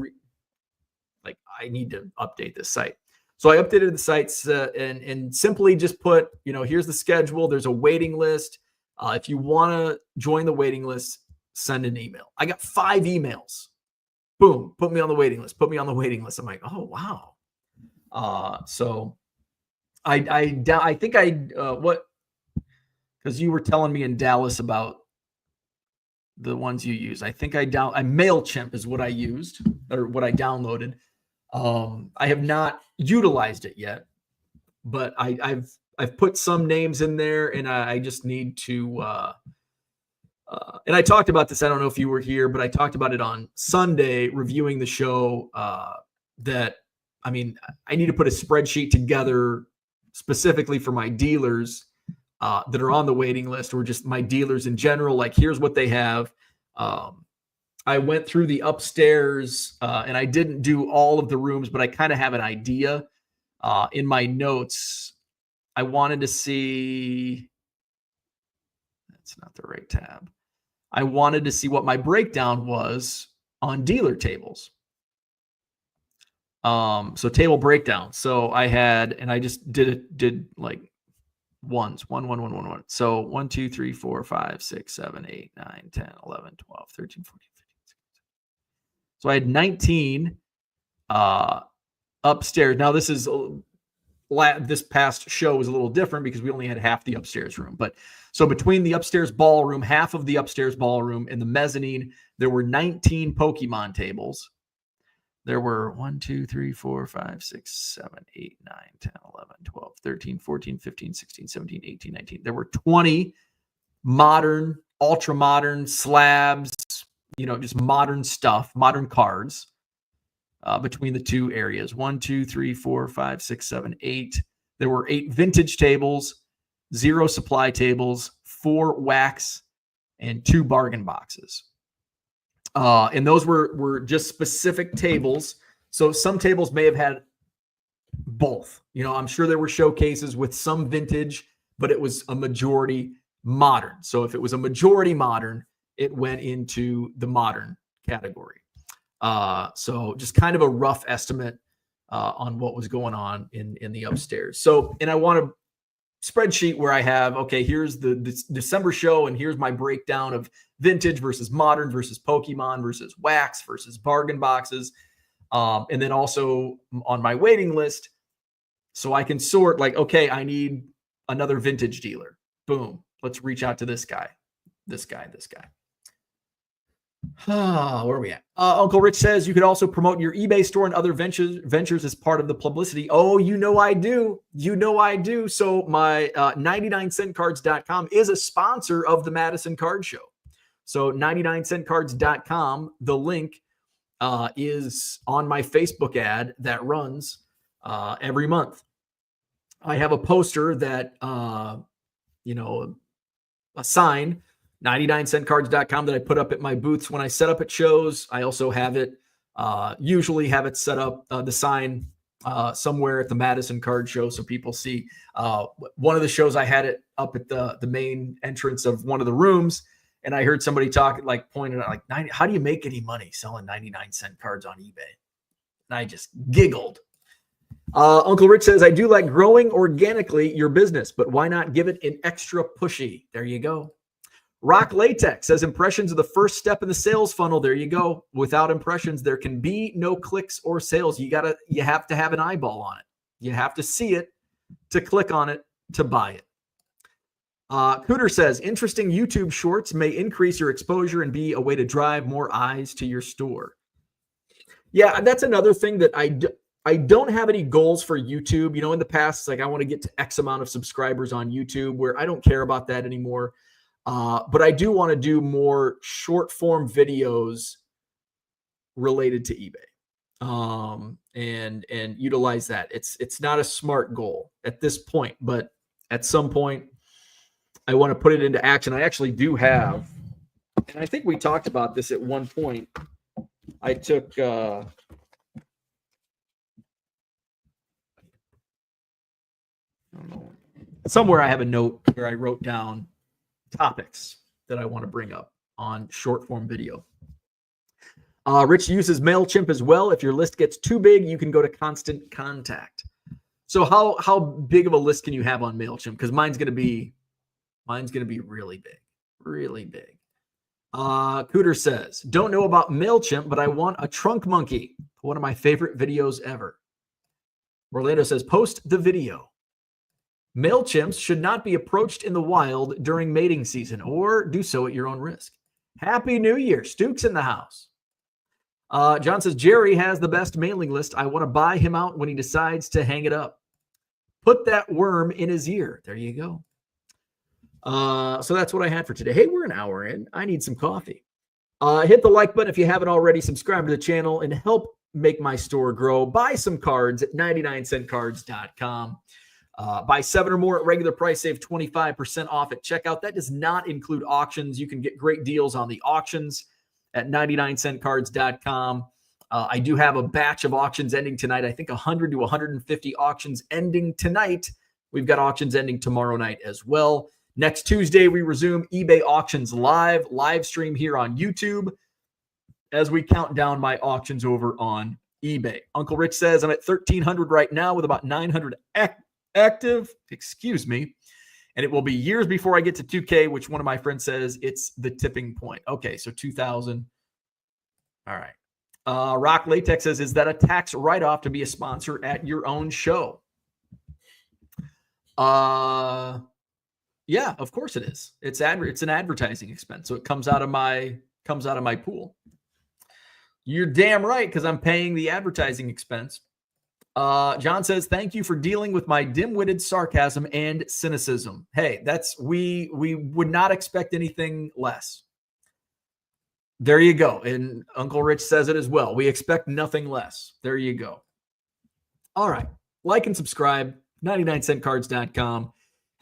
I need to update this site. So I updated the sites and simply just put, here's the schedule. There's a waiting list. If you want to join the waiting list, send an email. I got 5 emails. Boom, put me on the waiting list. Put me on the waiting list. I'm like, oh wow. So I think because you were telling me in Dallas about the ones you use. I think MailChimp is what I used, or what I downloaded. I have not utilized it yet, but I've put some names in there, and I just need to. And I talked about this. I don't know if you were here, but I talked about it on Sunday reviewing the show. That I need to put a spreadsheet together specifically for my dealers that are on the waiting list, or just my dealers in general. Like, here's what they have. I went through the upstairs and I didn't do all of the rooms, but I kind of have an idea in my notes. I wanted to see, that's not the right tab. I wanted to see what my breakdown was on dealer tables. So table breakdown. So I had, and I just did like ones, 1, 1, 1, 1, 1. So 1, 2, 3, 4, 5, 6, 7, 8, 9, 10, 11, 12, 13, 14, 15, 16. So I had 19 upstairs. Now this past show was a little different because we only had half the upstairs room. But so between the upstairs ballroom, half of the upstairs ballroom, and the mezzanine, there were 19 Pokemon tables. There were 1, 2, 3, 4, 5, 6, 7, 8, 9, 10, 11, 12, 13, 14, 15, 16, 17, 18, 19. There were 20 modern, ultra modern slabs, just modern stuff, modern cards between the two areas. 1, 2, 3, 4, 5, 6, 7, 8. There were 8 vintage tables, 0 supply tables, 4 wax, and 2 bargain boxes. And those were just specific tables. So some tables may have had both. I'm sure there were showcases with some vintage, but it was a majority modern. So if it was a majority modern, it went into the modern category. So just kind of a rough estimate on what was going on in the upstairs. So, and I want a spreadsheet where I have, okay, here's the December show, and here's my breakdown of vintage versus modern versus Pokemon versus wax versus bargain boxes. And then also on my waiting list, so I can sort like, okay, I need another vintage dealer. Boom. Let's reach out to this guy. Where are we at? Uncle Rich says you could also promote your eBay store and other ventures as part of the publicity. Oh, I do. So my 99centcards.com is a sponsor of the Madison Card Show. So 99centcards.com, the link is on my Facebook ad that runs every month. I have a poster that, a sign, 99centcards.com, that I put up at my booths when I set up at shows. I also have it, usually have it set up, the sign somewhere at the Madison Card Show so people see. One of the shows I had it up at the main entrance of one of the rooms, and I heard somebody talking, like pointing out, like, how do you make any money selling 99-cent cards on eBay? And I just giggled. Uncle Rich says, I do like growing organically your business, but why not give it an extra pushy? There you go. Rock Latex says impressions are the first step in the sales funnel. There you go. Without impressions, there can be no clicks or sales. You have to have an eyeball on it. You have to see it to click on it to buy it. Cooter says interesting YouTube shorts may increase your exposure and be a way to drive more eyes to your store. Yeah, that's another thing that I don't have any goals for YouTube. In the past, like I want to get to X amount of subscribers on YouTube, where I don't care about that anymore. But I do want to do more short form videos related to eBay, and utilize that. It's not a smart goal at this point, but at some point I want to put it into action. I actually do have, and I think we talked about this at one point. I took, somewhere I have a note where I wrote down topics that I want to bring up on short form video. Rich uses MailChimp as well. If your list gets too big, you can go to Constant Contact. So how big of a list can you have on MailChimp? Because mine's gonna be really big. Cooter says, don't know about MailChimp, but I want a trunk monkey. One of my favorite videos ever. Orlando says, post the video. MailChimps should not be approached in the wild during mating season, or do so at your own risk. Happy New Year. Stuke's in the house. John says, Jerry has the best mailing list. I want to buy him out when he decides to hang it up. Put that worm in his ear. There you go. So that's what I had for today. Hey, we're an hour in. I need some coffee. Hit the like button if you haven't already. Subscribe to the channel and help make my store grow. Buy some cards at 99centcards.com. Buy 7 or more at regular price, save 25% off at checkout. That does not include auctions. You can get great deals on the auctions at 99centcards.com. I do have a batch of auctions ending tonight. I think 100 to 150 auctions ending tonight. We've got auctions ending tomorrow night as well. Next Tuesday, we resume eBay auctions live stream here on YouTube as we count down my auctions over on eBay. Uncle Rich says I'm at 1,300 right now with about 900 active, and it will be years before I get to 2K, which one of my friends says it's the tipping point. Okay, so 2,000. All right. Rock Latex says, is that a tax write-off to be a sponsor at your own show? Yeah, of course it is. It's an advertising expense, so it comes out of my pool. You're damn right, because I'm paying the advertising expense. John says, thank you for dealing with my dim-witted sarcasm and cynicism. Hey, we would not expect anything less. There you go. And Uncle Rich says it as well. We expect nothing less. There you go. All right. Like and subscribe, 99centcards.com.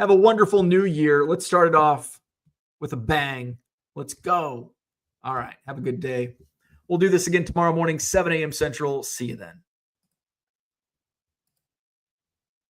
Have a wonderful new year. Let's start it off with a bang. Let's go. All right. Have a good day. We'll do this again tomorrow morning, 7 a.m. Central. See you then.